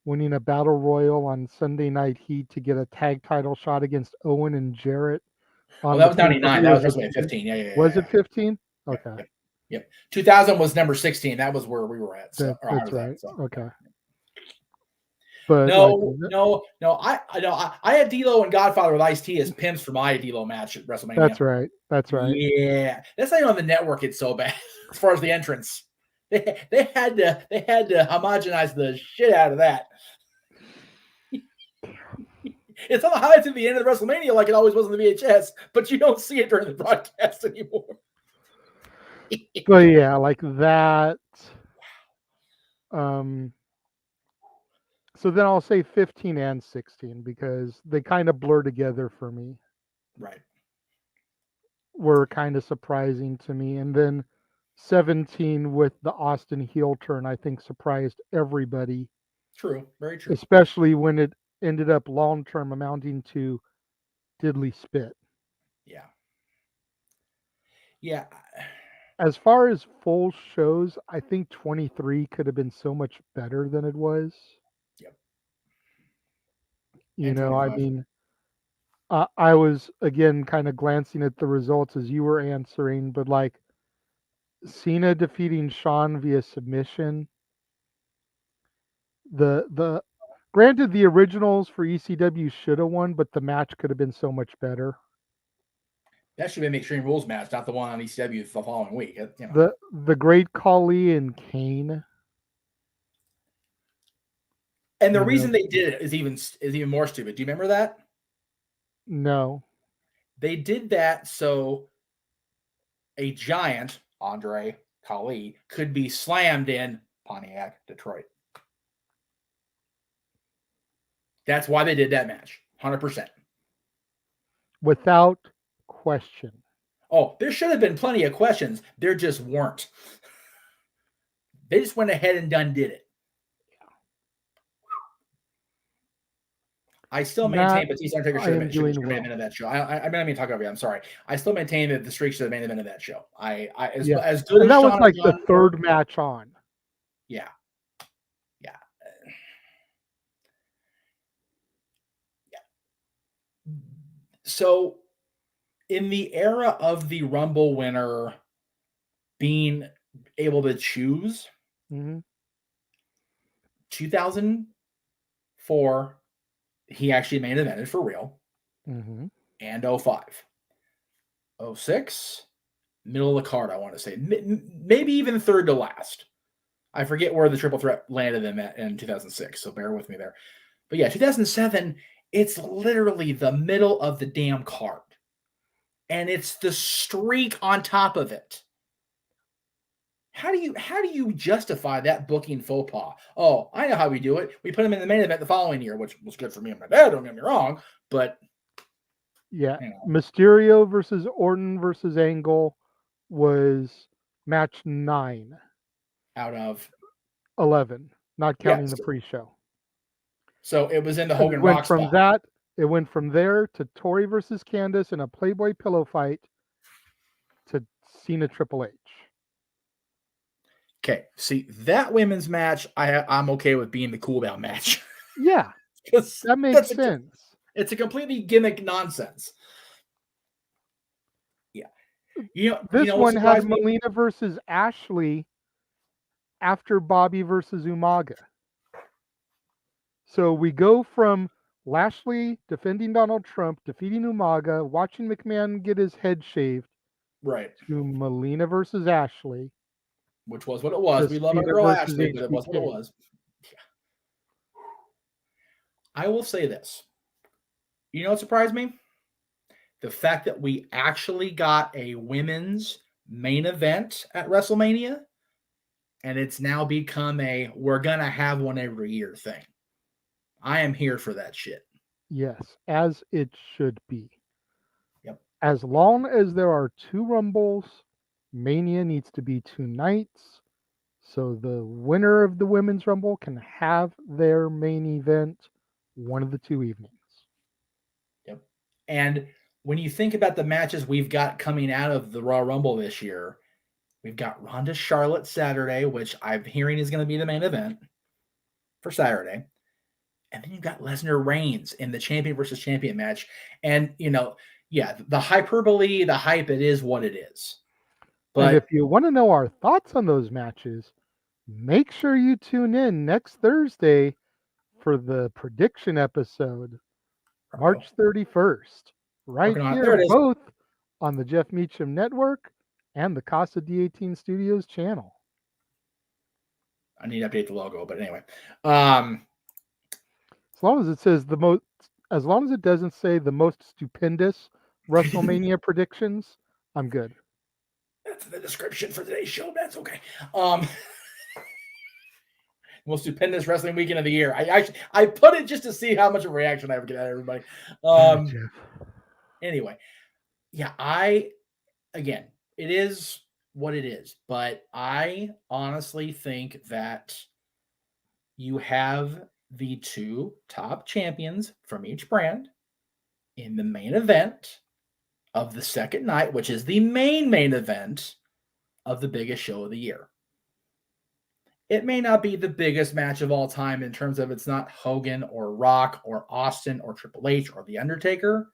winning a battle royal on Sunday Night Heat to get a tag title shot against Owen and Jarrett on That the was 99. pay-per-view. That was WrestleMania 15. Yeah. Was it 15? Yep, Okay. Yep. 2000 was number 16. That was where we were at. So, or I That's was right. at. So. Okay. But No. I had D'Lo and Godfather with Ice-T as pimps for my D'Lo match at WrestleMania. That's right. That's right. Yeah, that's not even on the network. It's so bad as far as the entrance. They had to homogenize the shit out of that. It's on the highlights at the end of the WrestleMania, like it always was on the VHS, but you don't see it during the broadcast anymore. But yeah, like that. So then I'll say 15 and 16 because they kind of blur together for me. Right. Were kind of surprising to me. And then 17 with the Austin heel turn, I think surprised everybody. True. Very true. Especially when it ended up long term amounting to diddly spit. Yeah. Yeah. As far as full shows, I think 23 could have been so much better than it was. Yep. You know, I mean, I was again kind of glancing at the results as you were answering, but like Cena defeating Shawn via submission. The granted the originals for ECW should have won, but the match could have been so much better. That should have been the Extreme Rules match, not the one on ECW the following week. You know. The Great Khali and Kane. And the reason they did it is even more stupid. Do you remember that? No. They did that so a giant, Andre Khali, could be slammed in Pontiac, Detroit. That's why they did that match. 100%. Without question. Oh, there should have been plenty of questions. There just weren't. They just went ahead and did it. I still maintain Batista Undertaker should have been the main event of that show. I mean, talk over you. I'm sorry. I still maintain that the streak should have been the main event of that show. As good as that Sean was like the third match on. Yeah. So, in the era of the Rumble winner being able to choose, 2004, he actually main evented for real, and 05. 06, middle of the card, I want to say. Maybe even third to last. I forget where the triple threat landed them at in 2006, so bear with me there. But yeah, 2007, it's literally the middle of the damn card. And it's the streak on top of it. How do you justify that booking faux pas? Oh, I know how we do it. We put him in the main event the following year, which was good for me and my dad, don't get me wrong, but yeah, Mysterio versus Orton versus Angle was match 9 out of 11, not counting the pre-show. So it was in the Hogan Rock from spot. that. It went from there to Tori versus Candice in a Playboy pillow fight to Cena Triple H. Okay, see that women's match, I'm okay with being the cool down match. Yeah, that makes sense. It's a completely gimmick nonsense. Yeah, this one had Melina versus Ashley after Bobby versus Umaga. So we go from Lashley defending Donald Trump, defeating Umaga, watching McMahon get his head shaved, right, to Melina versus Ashley, which was what it was. We love our girl Ashley, but it was what it was. Yeah. I will say this. You know what surprised me? The fact that we actually got a women's main event at WrestleMania, and it's now become a we're gonna have one every year thing. I am here for that shit. Yes, as it should be. Yep. As long as there are 2 Rumbles, Mania needs to be 2 nights. So the winner of the Women's Rumble can have their main event one of the 2 evenings. Yep. And when you think about the matches we've got coming out of the Royal Rumble this year, we've got Ronda Charlotte Saturday, which I'm hearing is going to be the main event for Saturday. And then you've got Lesnar Reigns in the champion versus champion match. And, yeah, the hyperbole, the hype, it is what it is. And if But you want to know our thoughts on those matches, make sure you tune in next Thursday for the prediction episode, March 31st, right working on it. here, There it is. both on the Jeff Meacham Network and the Casa D-18 Studios channel. I need to update the logo, but anyway. As long as it says as long as it doesn't say the most stupendous WrestleMania predictions, I'm good. That's the description for today's show. That's okay. Most stupendous wrestling weekend of the year. I put it just to see how much of a reaction I ever get out of everybody. Anyway, yeah, again, it is what it is, but I honestly think that you have the 2 top champions from each brand in the main event of the second night, which is the main event of the biggest show of the year. It may not be the biggest match of all time in terms of it's not Hogan or Rock or Austin or Triple H or The Undertaker.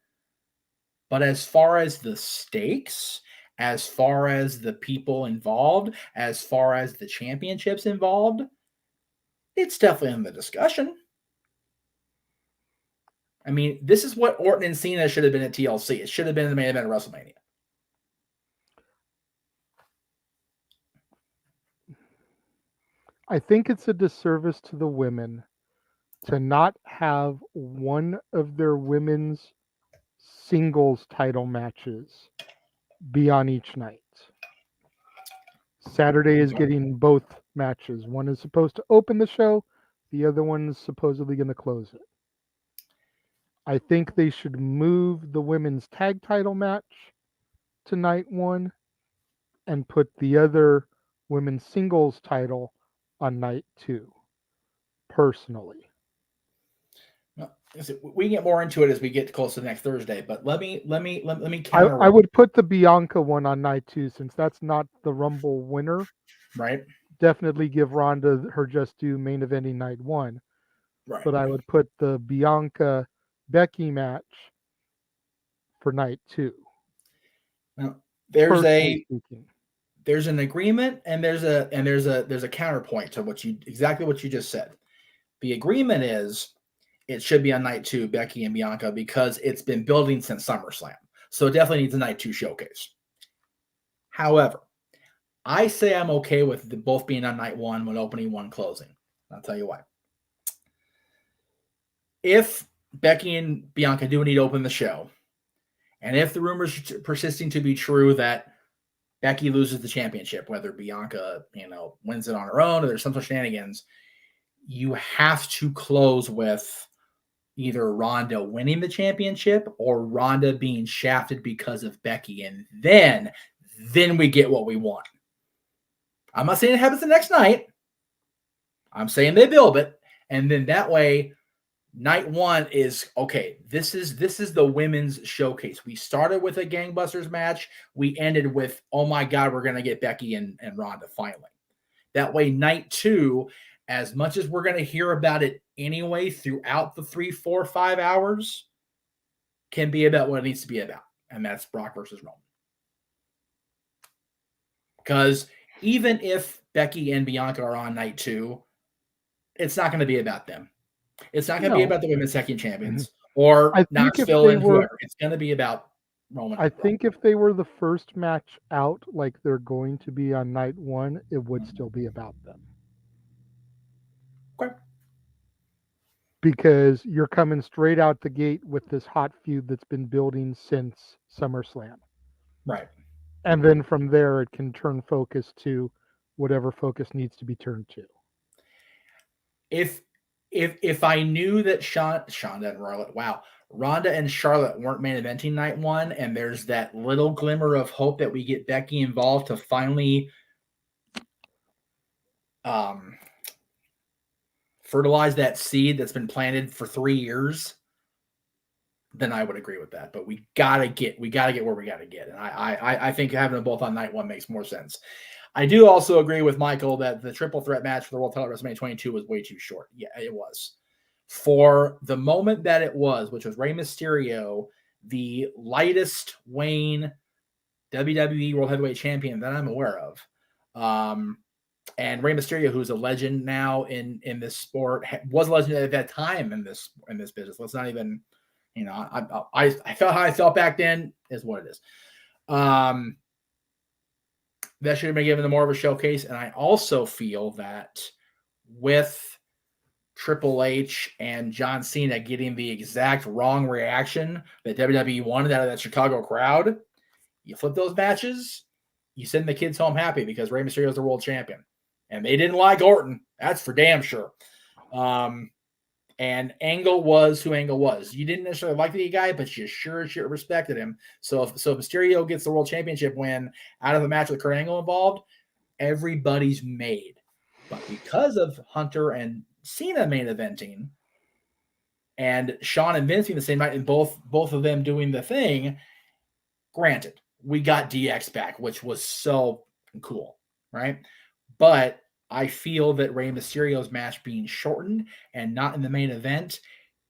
But as far as the stakes, as far as the people involved, as far as the championships involved, it's definitely in the discussion. I mean, this is what Orton and Cena should have been at TLC. It should have been in the main event of WrestleMania. I think it's a disservice to the women to not have one of their women's singles title matches be on each night. Saturday is getting both matches. One is supposed to open the show, the other one is supposedly going to close it. I think they should move the women's tag title match to night 1 and put the other women's singles title on night 2. Personally, we can get more into it as we get close to next Thursday, but let me counter. I would put the Bianca one on night 2 since that's not the Rumble winner. Right. Definitely give Ronda her just due main eventing night 1. Right. But I would put the Bianca Becky match for night 2. Now, there's an agreement and there's a counterpoint to what you just said. The agreement is it should be on night 2, Becky and Bianca, because it's been building since SummerSlam. So it definitely needs a night 2 showcase. However, I say I'm okay with both being on night 1, one opening, one closing. I'll tell you why. If Becky and Bianca do need to open the show, and if the rumors are persisting to be true that Becky loses the championship, whether Bianca, wins it on her own or there's some sort of shenanigans, you have to close with either Ronda winning the championship or Ronda being shafted because of Becky, and then we get what we want. I'm not saying it happens the next night. I'm saying they build it, and then that way, night 1 is okay. This is the women's showcase. We started with a gangbusters match. We ended with, oh my God, we're gonna get Becky and Ronda finally. That way, night 2, as much as we're gonna hear about it anyway throughout the 3, 4, 5 hours, can be about what it needs to be about, and that's Brock versus Roman. Because even if Becky and Bianca are on night 2, it's not going to be about them. It's not going to be about the women's second champions or Knoxville and whoever. It's going to be about Roman. I think if they were the first match out, like they're going to be on night 1, it would still be about them. Okay. Because you're coming straight out the gate with this hot feud that's been building since SummerSlam. Right. And then from there, it can turn focus to whatever focus needs to be turned to. If I knew that Ronda and Charlotte weren't main eventing night one, and there's that little glimmer of hope that we get Becky involved to finally fertilize that seed that's been planted for 3 years, then I would agree with that. But we gotta get where we gotta get, and I think having them both on night one makes more sense. I do also agree with Michael that the triple threat match for the World Title at WrestleMania 22 was way too short. Yeah, it was. For the moment that it was, which was Rey Mysterio, the lightest weighing WWE World Heavyweight Champion that I'm aware of, and Rey Mysterio, who's a legend now in this sport, was a legend at that time in this business. Let's not even, I felt how I felt back then is what it is. That should have been given more of a showcase. And I also feel that with Triple H and John Cena getting the exact wrong reaction that WWE wanted out of that Chicago crowd, you flip those matches, you send the kids home happy because Rey Mysterio is the world champion. And they didn't like Orton. That's for damn sure. And Angle was who Angle was. You didn't necessarily like the guy, but you sure respected him. So if Mysterio gets the world championship win out of a match with Kurt Angle involved, everybody's made. But because of Hunter and Cena main eventing, and Shawn and Vince being the same night, and both of them doing the thing, granted, we got DX back, which was so cool, right? But I feel that Rey Mysterio's match being shortened and not in the main event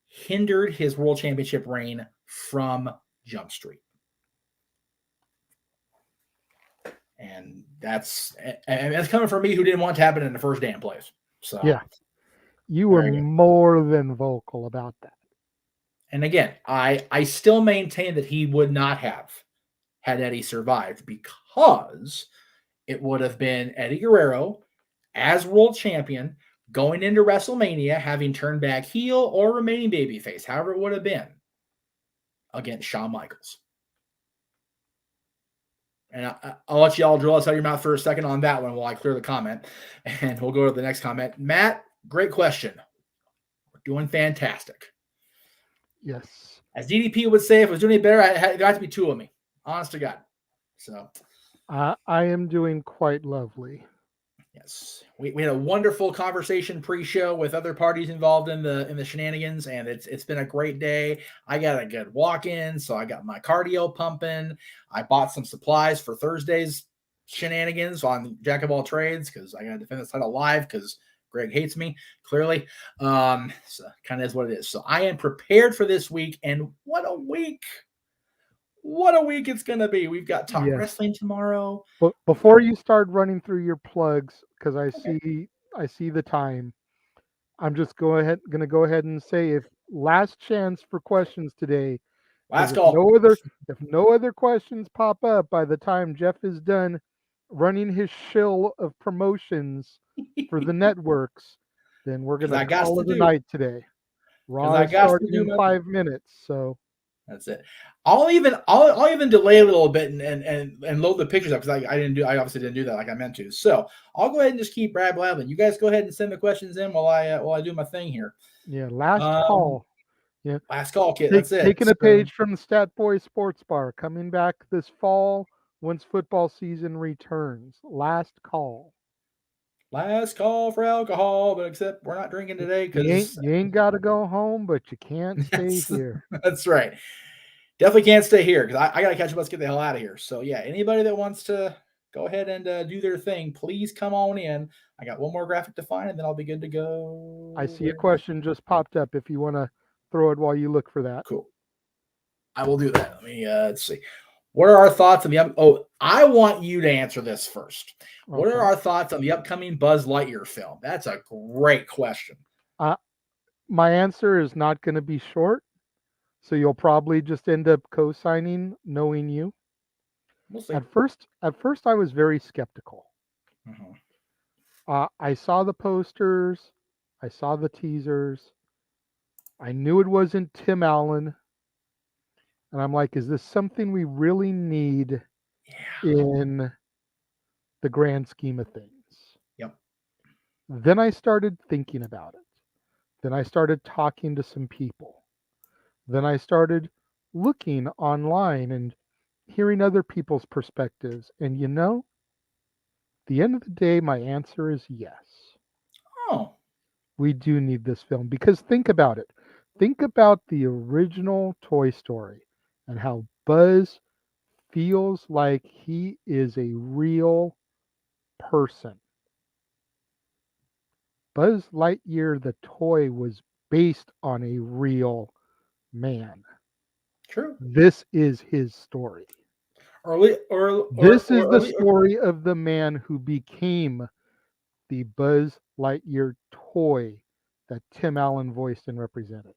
hindered his world championship reign from Jump Street. And that's coming from me, who didn't want to happen in the first damn place. So yeah, you were more than vocal about that. And again, I still maintain that he would not have had Eddie survived, because it would have been Eddie Guerrero as world champion going into WrestleMania, having turned back heel or remaining babyface, however it would have been, against Shawn Michaels. And I'll let you all drill us out of your mouth for a second on that one while I clear the comment, and we'll go to the next comment. Matt, great question. We're doing fantastic. Yes. As DDP would say, if I was doing any better, it got to be two of me. Honest to God. So I am doing quite lovely. Yes, we had a wonderful conversation pre-show with other parties involved in the shenanigans, and it's been a great day. I got a good walk-in, so I got my cardio pumping. I bought some supplies for Thursday's shenanigans on Jack of All Trades because I got to defend this title live because Greg hates me, clearly. So kind of is what it is. So I am prepared for this week, and what a week! What a week it's going to be. We've got Talk Wrestling tomorrow. But before you start running through your plugs, because I see the time, I'm just going to go ahead and say, if last chance for questions today. Last call. If no other questions pop up by the time Jeff is done running his shill of promotions for the networks, then we're going to call it a night today. Raw is starting in 5 minutes, so that's it. I'll even delay a little bit and load the pictures up because I obviously didn't do that like I meant to. So I'll go ahead and just keep blabbing. You guys go ahead and send the questions in while I do my thing here. Yeah, last call. Yeah, last call, kid. That's it. Taking a page from the Stat Boy Sports Bar, coming back this fall once football season returns. Last call. Last call for alcohol, but except we're not drinking today because you ain't got to go home, but you can't stay here. That's right. Definitely can't stay here because I got to catch up. Let's get the hell out of here. So yeah, anybody that wants to go ahead and do their thing, please come on in. I got one more graphic to find, and then I'll be good to go. I see a question just popped up. If you want to throw it while you look for that. Cool. I will do that. Let me let's see. What are our thoughts on the I want you to answer this first. Okay. What are our thoughts on the upcoming Buzz Lightyear film? That's a great question. My answer is not going to be short, so you'll probably just end up co-signing, knowing you. We'll see. At first I was very skeptical. I saw the posters, I saw the teasers. I knew it wasn't Tim Allen. And I'm like, is this something we really need in the grand scheme of things. Yep. Then I started thinking about it. Then I started talking to some people. Then I started looking online and hearing other people's perspectives. And at the end of the day, my answer is yes. Oh, We do need this film because think about it. Think about the original Toy Story and how Buzz feels like he is a real person. Buzz Lightyear, the toy, was based on a real man. true. This is his story. This is the Or story of the man who became the Buzz Lightyear toy that Tim Allen voiced and represented.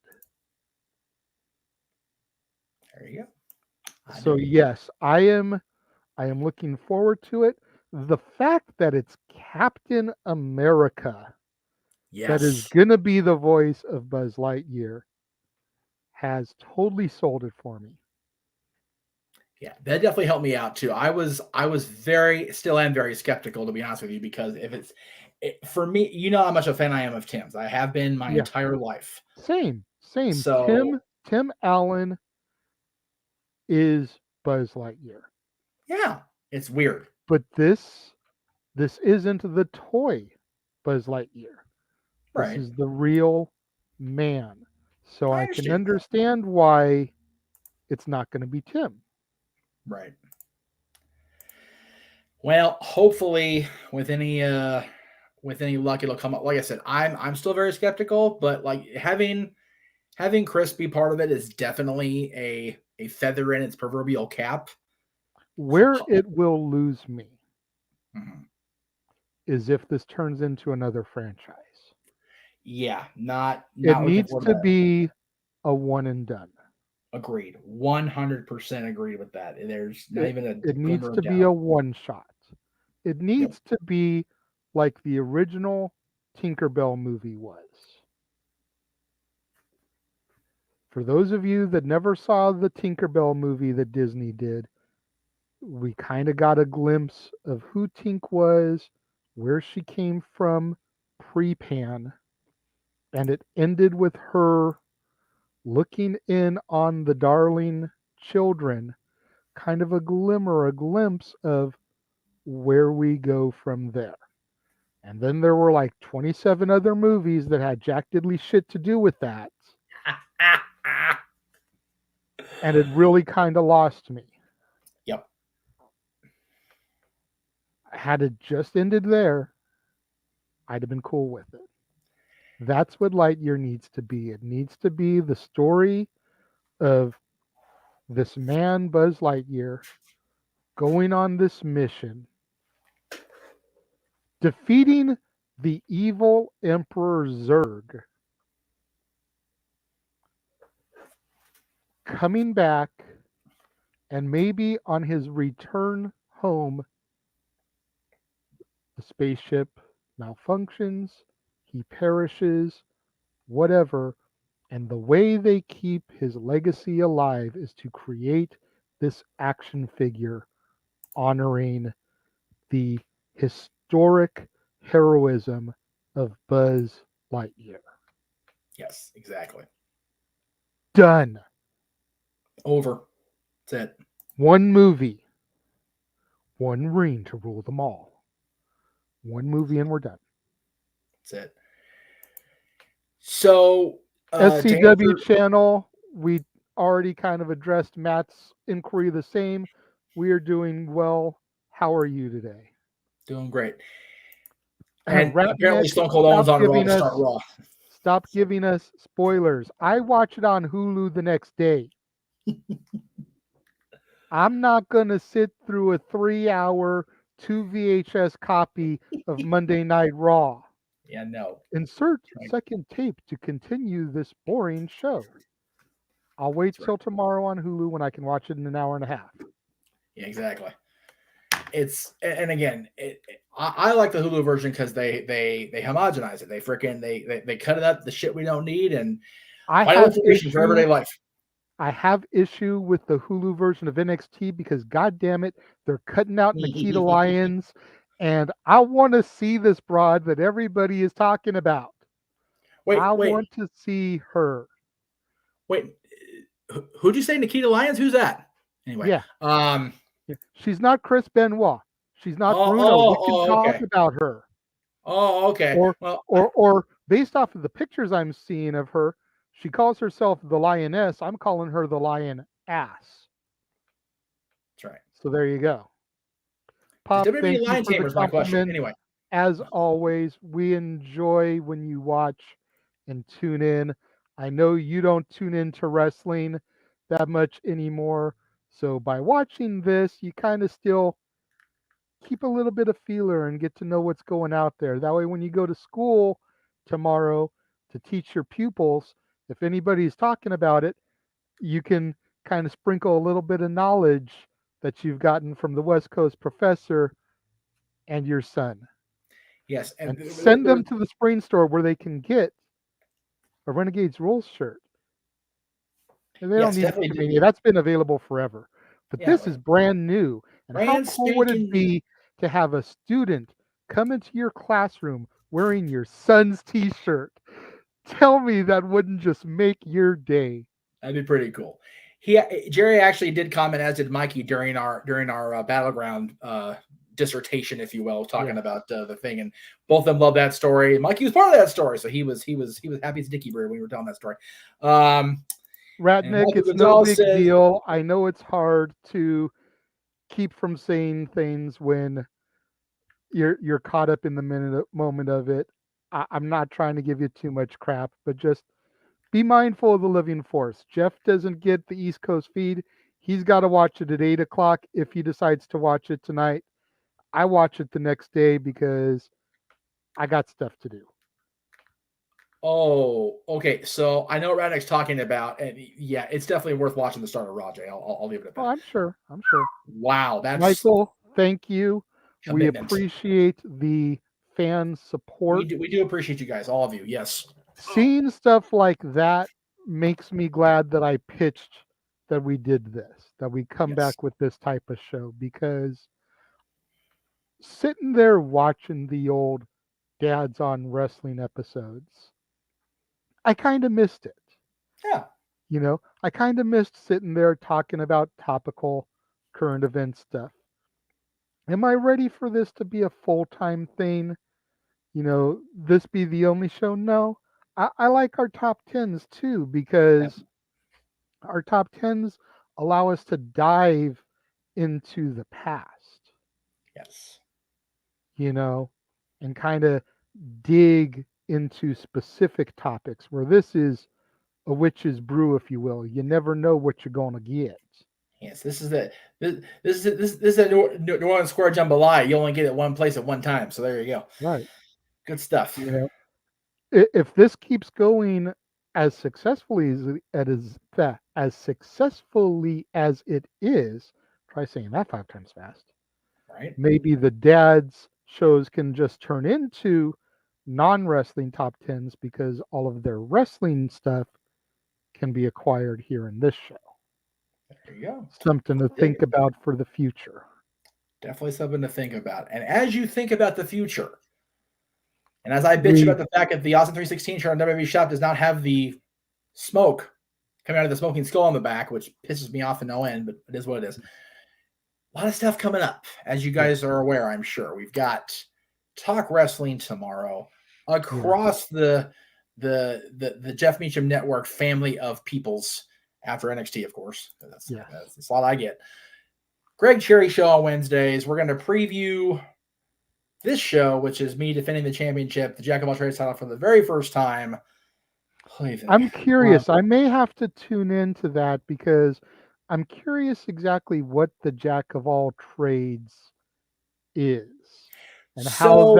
there you go. So yes, I am looking forward to it. The fact that it's Captain America that is Yes. going to be the voice of Buzz Lightyear has totally sold it for me. Yeah, that definitely helped me out too. I was very still am very skeptical, to be honest with you, because if for me, you know how much a fan I am of Tim's. I have been my Yeah, entire life. same. So Tim Allen is Buzz Lightyear, yeah, it's weird. but this isn't the toy Buzz Lightyear. This Right. is the real man. So I I can understand that. understand why it's not going to be Tim. Right. Well, hopefully with any luck it'll come up. Like I said, I'm still very skeptical, but like having Chris be part of it is definitely a feather in its proverbial cap. Where it will lose me Mhm. is if this turns into another franchise. Yeah, It not looking needs forward to to that. be a one and done. Agreed. 100% agreed with that. There's not It even a it needs glimmer of to be doubt. a one shot. It Yep. needs to be like the original Tinkerbell movie was. For those of you that never saw the Tinkerbell movie that Disney did, we kind of got a glimpse of who Tink was, where she came from pre-Pan, and it ended with her looking in on the darling children, kind of a glimmer, a glimpse of where we go from there. And then there were like 27 other movies that had jack diddly shit to do with that. And it really kind of lost me. Yep. Had it just ended there, I'd have been cool with it. That's what Lightyear needs to be. It needs to be the story of this man, Buzz Lightyear, going on this mission, defeating the evil Emperor Zurg, coming back, and maybe on his return home, the spaceship malfunctions, he perishes, whatever. And the way they keep his legacy alive is to create this action figure honoring the historic heroism of Buzz Lightyear. Yes, exactly. Done. Over. That's it. One movie, one ring to rule them all. One movie and we're done. That's it. So to SCW answer, channel, we already kind of addressed Matt's inquiry the same. We are doing well. How are you today? doing great. And apparently Ratnik, Stone Cold Owens on Raw to start Raw. stop giving us spoilers. I watch it on Hulu the next day. I'm not going to sit through a 3-hour, 2 VHS copy of Monday Night Raw. Yeah, no. Insert Right. second tape to continue this boring show. I'll wait till tomorrow on Hulu when I can watch it in an hour and a half. Yeah, exactly. It's and again, I like the Hulu version because they homogenize it. They freaking they cut it up the shit we don't need and I vital have information for issue everyday life. I have issue with the Hulu version of NXT because, god damn it, they're cutting out Nikita Lyons, and I want to see this broad that everybody is talking about. I Wait. want to see her. Wait, who'd you say? Nikita Lyons? Who's that? Anyway, Yeah. She's not Chris Benoit. She's not Bruno. We can talk okay. about her. Oh, okay. Or, Well, or based off of the pictures I'm seeing of her, she calls herself the Lioness. I'm calling her the Lion Ass. that's right. So there you go. The Pop, WWE thank you Lion for the Tamer is my question. compliment. Anyway, As always, we enjoy when you watch and tune in. I know you don't tune into wrestling that much anymore. So by watching this, you kind of still keep a little bit of feeler and get to know what's going out there. That way, when you go to school tomorrow to teach your pupils, if anybody's talking about it, you can kind of sprinkle a little bit of knowledge that you've gotten from the West Coast professor and your son. yes, And send them to the Spring store where they can get a Renegade's Rules shirt. And they don't need it Mania. That's been available forever. But this is brand new. And how cool would it be to have a student come into your classroom wearing your son's t-shirt? Tell me that wouldn't just make your day. That'd be pretty cool. Jerry actually did comment, as did Mikey, during our battleground dissertation, if you will, talking about the thing, and both of them love that story. Mikey was part of that story, so he was happy as Dickie Bird when we were telling that story. Ratnick, it's no big deal. I know it's hard to keep from saying things when you're caught up in the moment of it. I'm not trying to give you too much crap, but just be mindful of the living force. Jeff doesn't get the East Coast feed. He's got to watch it at 8 o'clock if he decides to watch it tonight. I watch it the next day because I got stuff to do. Oh, okay. So I know what Radnick's talking about, and yeah, it's definitely worth watching the start of Raw, Jay. I'll leave it at that. Oh, I'm sure. Wow, that's Michael. Thank you. Commitment. We appreciate the fan support. We do appreciate you guys, all of you. Yes. Seeing stuff like that makes me glad that I pitched that we did this, that we come back with this type of show, because sitting there watching the old Dads on Wrestling episodes, I kind of missed it. Yeah. You know, I kind of missed sitting there talking about topical current event stuff. Am I ready for this to be a full-time thing? You know, this be the only show? No. I like our top 10s too, because our top 10s allow us to dive into the past. Yes. You know, and kind of dig into specific topics, where this is a witch's brew, if you will. You never know what you're going to get. Yes, this is a New Orleans Square Jambalaya. You only get it one place at one time, so there you go. Right. Good stuff. You know, if this keeps going as successfully as it is, try saying that 5 times fast. Right. Maybe the Dads shows can just turn into non-wrestling top 10s, because all of their wrestling stuff can be acquired here in this show. There you go. Something to think about for the future. Definitely something to think about. And as you think about the future, and as I bitch about the fact that the Awesome 316 shirt on WWE Shop does not have the smoke coming out of the smoking skull on the back, which pisses me off in no end, but it is what it is. A lot of stuff coming up, as you guys are aware, I'm sure. We've got Talk Wrestling tomorrow across the Jeff Meacham Network family of peoples, after NXT, of course. That's a lot I get. Greg Cherry Show on Wednesdays. We're going to preview this show, which is me defending the championship, the Jack of all trades title, for the very first time. I'm curious. I may have to tune into that, because I'm curious exactly what the Jack of all trades is and how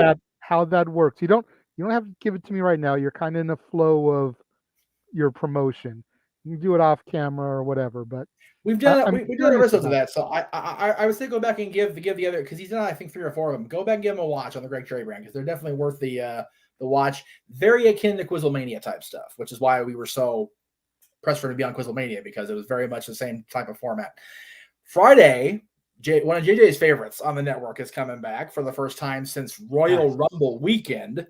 that works. You don't have to give it to me right now. You're kind of in a flow of your promotion. You can do it off camera or whatever, but we've done we've done episodes of that. So I would say go back and give the other, because he's done, I think, 3 or 4 of them. Go back and give them a watch on the Greg Cherry brand, because they're definitely worth the watch. Very akin to Quizlemania type stuff, which is why we were so pressed for it to be on Quizlemania because it was very much the same type of format. Friday, one of JJ's favorites on the network is coming back for the first time since Royal Rumble weekend.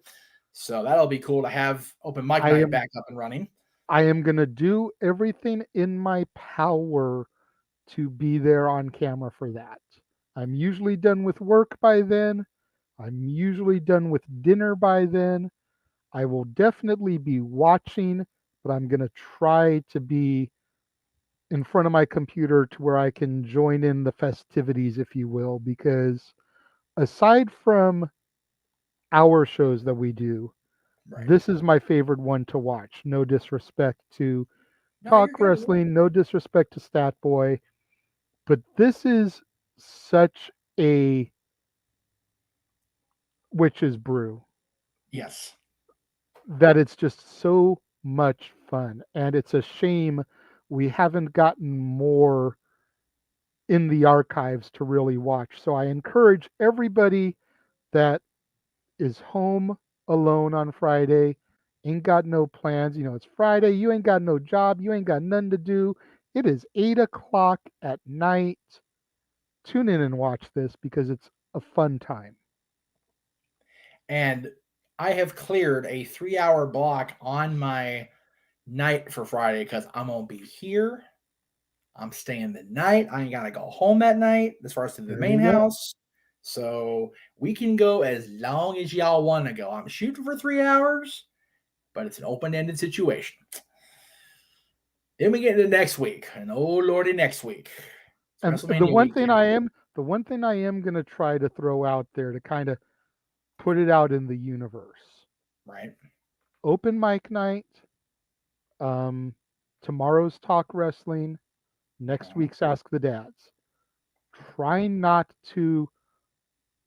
So that'll be cool to have open mic night back up and running. I am going to do everything in my power to be there on camera for that. I'm usually done with work by then. I'm usually done with dinner by then. I will definitely be watching, but I'm going to try to be in front of my computer to where I can join in the festivities, if you will, because aside from our shows that we do, this is my favorite one to watch. No disrespect to Talk Wrestling, no disrespect to Stat Boy, but this is such a witch's brew. Yes. That it's just so much fun. And it's a shame we haven't gotten more in the archives to really watch. So I encourage everybody that is home alone on Friday, ain't got no plans. You know, it's Friday, you ain't got no job, you ain't got nothing to do. It is 8 o'clock at night. Tune in and watch this because it's a fun time. And I have cleared a 3-hour block on my night for Friday because I'm going to be here. I'm staying the night. I ain't got to go home that night as far as to the main house. So we can go as long as y'all want to go. I'm shooting for 3 hours, but it's an open-ended situation. Then we get into next week, and oh lordy, next week. And the one thing I am going to try to throw out there to kind of put it out in the universe. Right. Open mic night. Tomorrow's Talk Wrestling. Next week's Ask the Dads. Try not to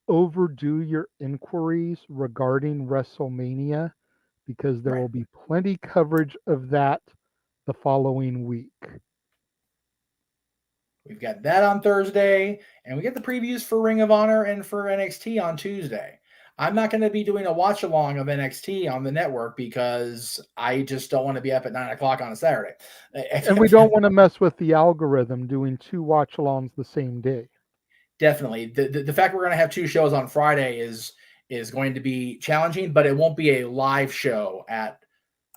overdo your inquiries regarding WrestleMania because there will be plenty coverage of that the following week. We've got that on Thursday, and we get the previews for Ring of Honor and for NXT on Tuesday. I'm not going to be doing a watch along of NXT on the network because I just don't want to be up at 9 o'clock on a Saturday. And we don't want to mess with the algorithm doing 2 watch alongs the same day. Definitely. The fact we're going to have 2 shows on Friday is going to be challenging, but it won't be a live show at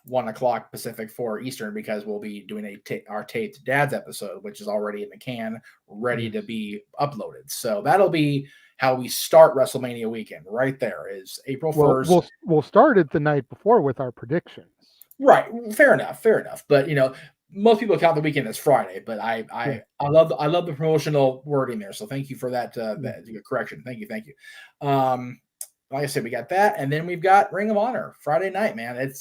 1 o'clock Pacific, 4 Eastern, because we'll be doing our taped Dads episode, which is already in the can, ready to be uploaded. So that'll be how we start WrestleMania weekend. Right there is April 1st. We'll start it the night before with our predictions. Right. Fair enough. But most people count the weekend as Friday, but I love the promotional wording there. So thank you for that, that correction. Thank you. Like I said, we got that, and then we've got Ring of Honor Friday night, man.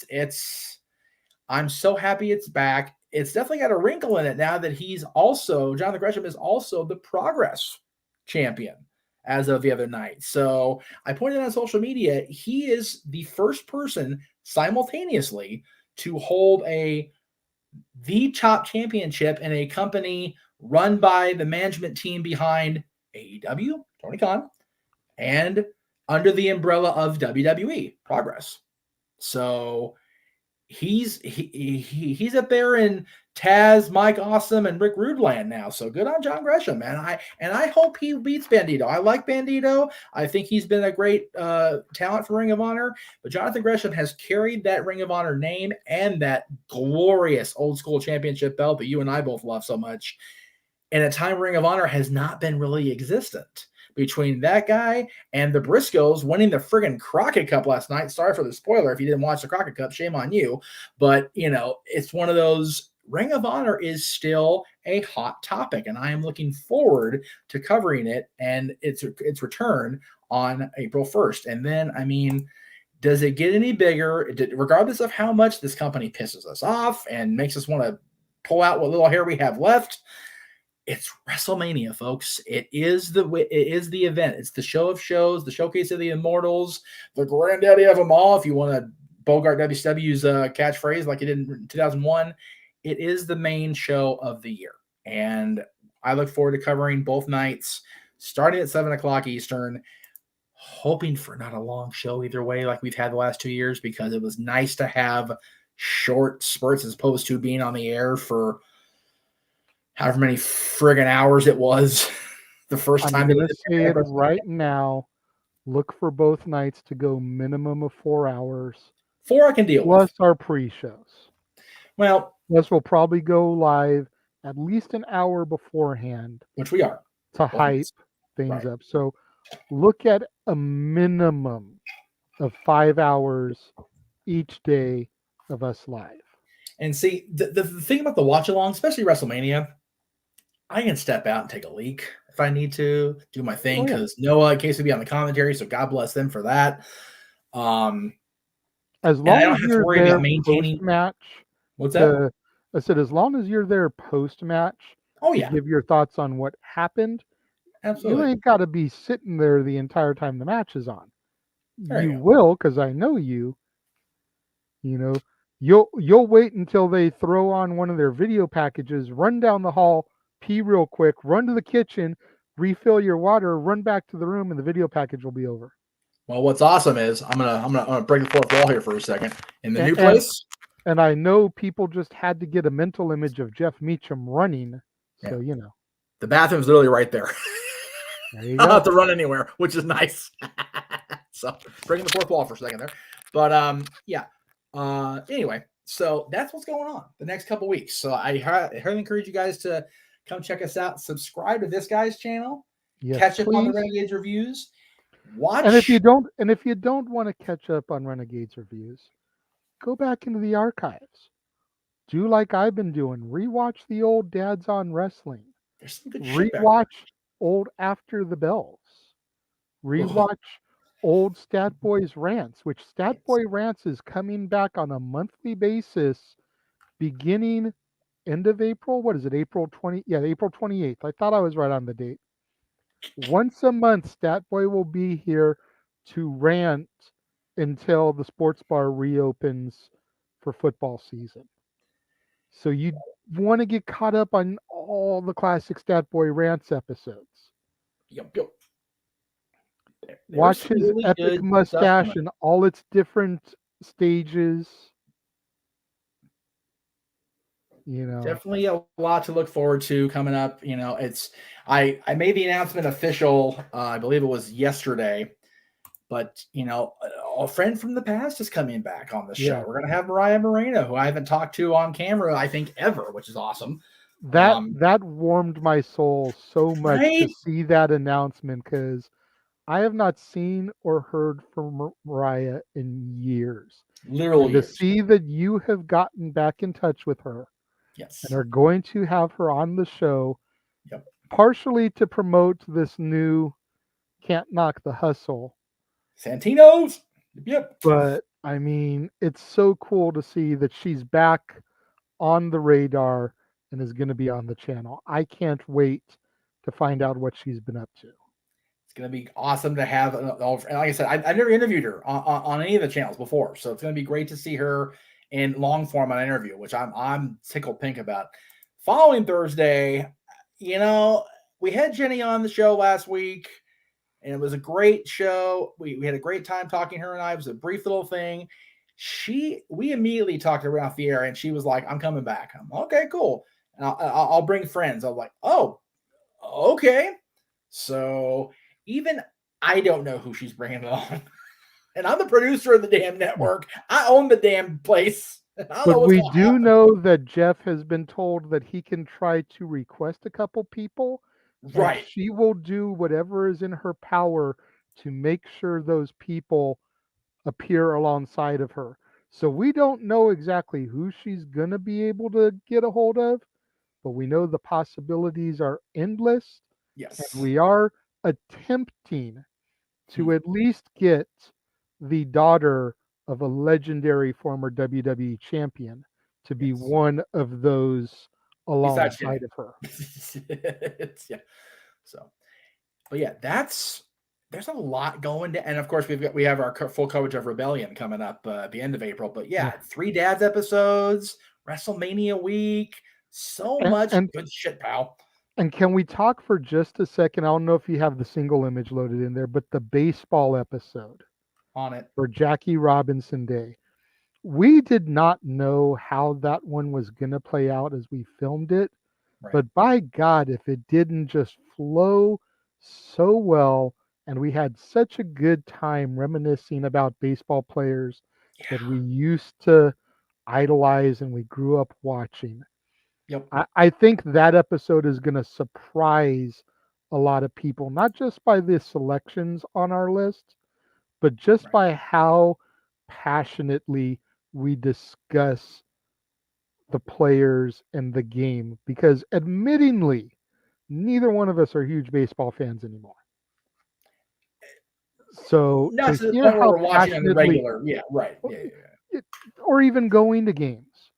I'm so happy it's back. It's definitely got a wrinkle in it now that Jonathan Gresham is also the Progress champion as of the other night. So I pointed out on social media, he is the first person simultaneously to hold the top championship in a company run by the management team behind AEW, Tony Khan, and under the umbrella of WWE Progress. So he's up there in Taz, Mike Awesome, and Rick Rude land now. So good on John Gresham, man. I hope he beats Bandito. I like Bandito. I think he's been a great talent for Ring of Honor. But Jonathan Gresham has carried that Ring of Honor name and that glorious old school championship belt that you and I both love so much in a time Ring of Honor has not been really existent. Between that guy and the Briscoes winning the friggin' Crockett Cup last night. Sorry for the spoiler if you didn't watch the Crockett Cup. Shame on you. But, it's one of those. Ring of Honor is still a hot topic, and I am looking forward to covering it and its return on April 1st. And then, does it get any bigger? Regardless of how much this company pisses us off and makes us want to pull out what little hair we have left, it's WrestleMania, folks. It is the event. It's the show of shows, the showcase of the immortals, the granddaddy of them all. If you want to bogart WCW's catchphrase like it did in 2001, it is the main show of the year. And I look forward to covering both nights, starting at 7 o'clock Eastern, hoping for not a long show either way like we've had the last 2 years, because it was nice to have short spurts as opposed to being on the air for however many friggin' hours it was the first I'm time. going to say it right now. Look for both nights to go minimum of 4 hours. 4 I can deal with. Plus our pre-shows. Well, Plus we'll probably go live at least an hour beforehand which we are. to hype things up. So look at a minimum of 5 hours each day of us live. And see, the thing about the watch along, especially WrestleMania, I can step out and take a leak if I need to, do my thing, because Noah and Case will be on the commentary, so God bless them for that. As long as you're there post-match. What's that? I said, as long as you're there post-match to give your thoughts on what happened, absolutely, you ain't got to be sitting there the entire time the match is on. You will, because I know you. You know, you'll wait until they throw on one of their video packages, run down the hall, pee real quick, run to the kitchen, refill your water, run back to the room, and the video package will be over. Well, what's awesome is I'm gonna break the fourth wall here for a second. In the new place, and I know people just had to get a mental image of Jeff Meacham running, so you know. The bathroom's literally right there. There you I don't go. have to run anywhere, which is nice. So breaking the fourth wall for a second there, but anyway, so that's what's going on the next couple weeks. So I highly encourage you guys to come check us out. Subscribe to this guy's channel. Catch up on the Renegades reviews. Watch. And if you don't want to catch up on Renegades reviews, go back into the archives. Do like I've been doing. Rewatch the old Dads on Wrestling. There's some good shit back Rewatch old After the Bells. Rewatch old Stat Boys Rants, which Stat Boy Rants is coming back on a monthly basis beginning end of April. What is it? April 20? Yeah, April 28th. I thought I was right on the date. Once a month, Stat Boy will be here to rant until the sports bar reopens for football season. So you want to get caught up on all the classic Stat Boy Rants episodes. Yep. Watch his epic mustache and all its different stages. You know, definitely a lot to look forward to coming up. You know, I made the announcement official. I believe it was yesterday, but you know, a friend from the past is coming back on the show. We're gonna have Mariah Moreno, who I haven't talked to on camera, I think, ever, which is awesome. That warmed my soul so much to see that announcement, because I have not seen or heard from Mariah in years. Literally, to see that you have gotten back in touch with her. Yes. And are going to have her on the show. Yep. Partially to promote this new Can't Knock the Hustle. Santino's. Yep. But I mean, it's so cool to see that she's back on the radar and is going to be on the channel. I can't wait to find out what she's been up to. It's going to be awesome to have. And like I said, I've never interviewed her on any of the channels before, so it's going to be great to see her in long form on an interview, which I'm tickled pink about. Following Thursday, you know, we had Jenny on the show last week, and it was a great show. We had a great time talking, her and I. It was a brief little thing. We immediately talked her off the air, and she was like, "I'm coming back." I'm okay, cool. And I'll bring friends. I'm like, "Oh, okay." So even I don't know who she's bringing on. And I'm the producer of the damn network. I own the damn place. But we do know that Jeff has been told that he can try to request a couple people. Right. She will do whatever is in her power to make sure those people appear alongside of her. So we don't know exactly who she's going to be able to get a hold of, but we know the possibilities are endless. Yes. And we are attempting to at least get the daughter of a legendary former WWE champion to be one of those alongside of her. Yeah. So, but yeah, there's a lot going to, and of course we have our full coverage of Rebellion coming up at the end of April. But yeah, 3 Dads episodes, WrestleMania week, so much good shit, pal. And can we talk for just a second? I don't know if you have the single image loaded in there, but the baseball episode on it for Jackie Robinson Day. we did not know how that one was going to play out as we filmed it, Right. but by God, if it didn't just flow so well, and we had such a good time reminiscing about baseball players that we used to idolize and we grew up watching. Yep. I think that episode is going to surprise a lot of people, not just by the selections on our list, but just Right. by how passionately we discuss the players and the game. Because admittingly, neither one of us are huge baseball fans anymore. So Not to to the hear point where how we're watching on the passionately, regular. Yeah. Right. Yeah. or even going to games.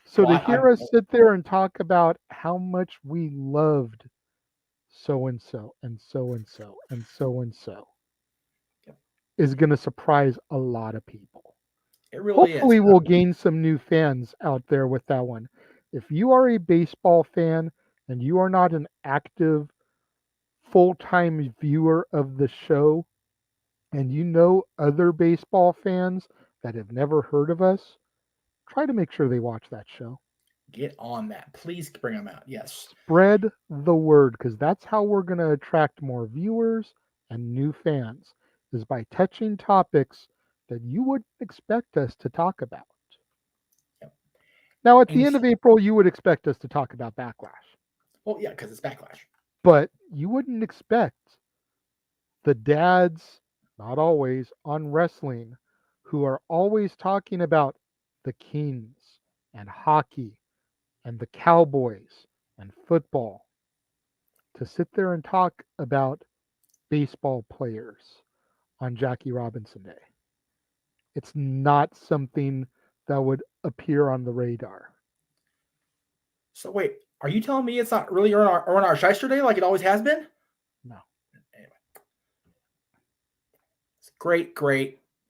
So Well, to I hear us sit there and talk about how much we loved so and so and so and so and so and so Yep. is going to surprise a lot of people. It really is. Hopefully, we'll gain some new fans out there with that one. If you are a baseball fan and you are not an active full time viewer of the show, and you know other baseball fans that have never heard of us, try to make sure they watch that show. Get on that. Please bring them out. Yes. Spread the word because that's how we're going to attract more viewers and new fans is by touching topics that you wouldn't expect us to talk about. Yep. Now, at the And end of April, you would expect us to talk about Backlash, well, yeah, because it's Backlash. but you wouldn't expect the dads, not always, on wrestling who are always talking about the Kings and hockey and the Cowboys and football to sit there and talk about baseball players on Jackie Robinson Day. It's not something that would appear on the radar. So wait, are you telling me it's not really on our Shyster Day like it always has been? No. Anyway, it's great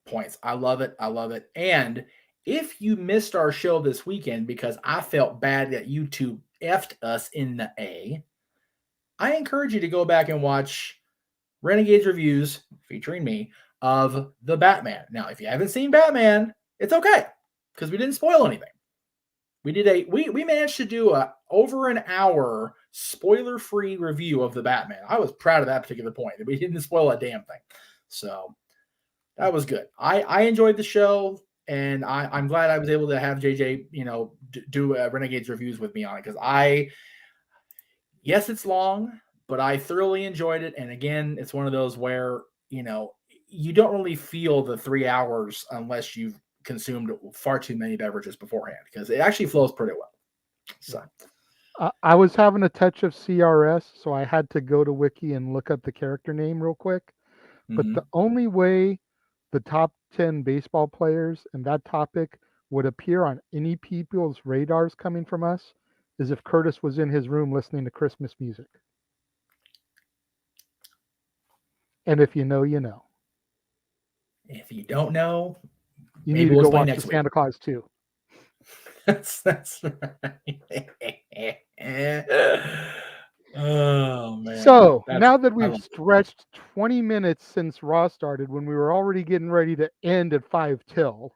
points. I love it. I love it. And if you missed our show this weekend because I felt bad that YouTube effed us in the A, I encourage you to go back and watch Renegade's reviews featuring me of the Batman. Now, if you haven't seen Batman, it's okay because we didn't spoil anything. We managed to do a over an hour spoiler-free review of the Batman. I was proud of that particular point. We didn't spoil a damn thing. So that was good. I enjoyed the show, and I'm glad I was able to have JJ, do Renegade's reviews with me on it because yes, it's long, but I thoroughly enjoyed it. And again, it's one of those where, you don't really feel the 3 hours unless you've consumed far too many beverages beforehand because it actually flows pretty well. So I was having a touch of CRS, so I had to go to Wiki and look up the character name real quick. But the only way the top 10 baseball players and that topic would appear on any people's radars coming from us is if Curtis was in his room listening to Christmas music. And if you know, you know. if you don't know, You maybe need to we'll go explain watch the next week. Santa Claus too. That's right. Oh man. So now that we've stretched 20 minutes since Raw started when we were already getting ready to end at 5 till,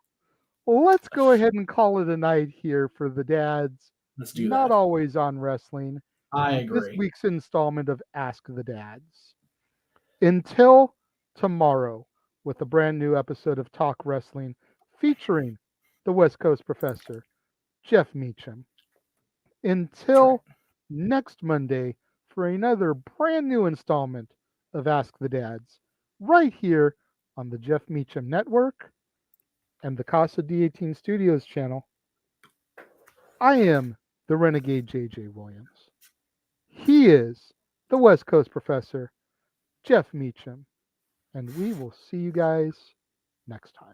let's go ahead and call it a night here for the dads. Let's do Not that. always on wrestling. I On this agree. week's installment of Ask the Dads. Until tomorrow with a brand new episode of Talk Wrestling featuring the West Coast Professor, Jeff Meacham. Until next Monday for another brand new installment of Ask the Dads, right here on the Jeff Meacham Network and the Casa D-18 Studios channel. I am the Renegade JJ Williams. He is the West Coast Professor, Jeff Meacham, and we will see you guys next time.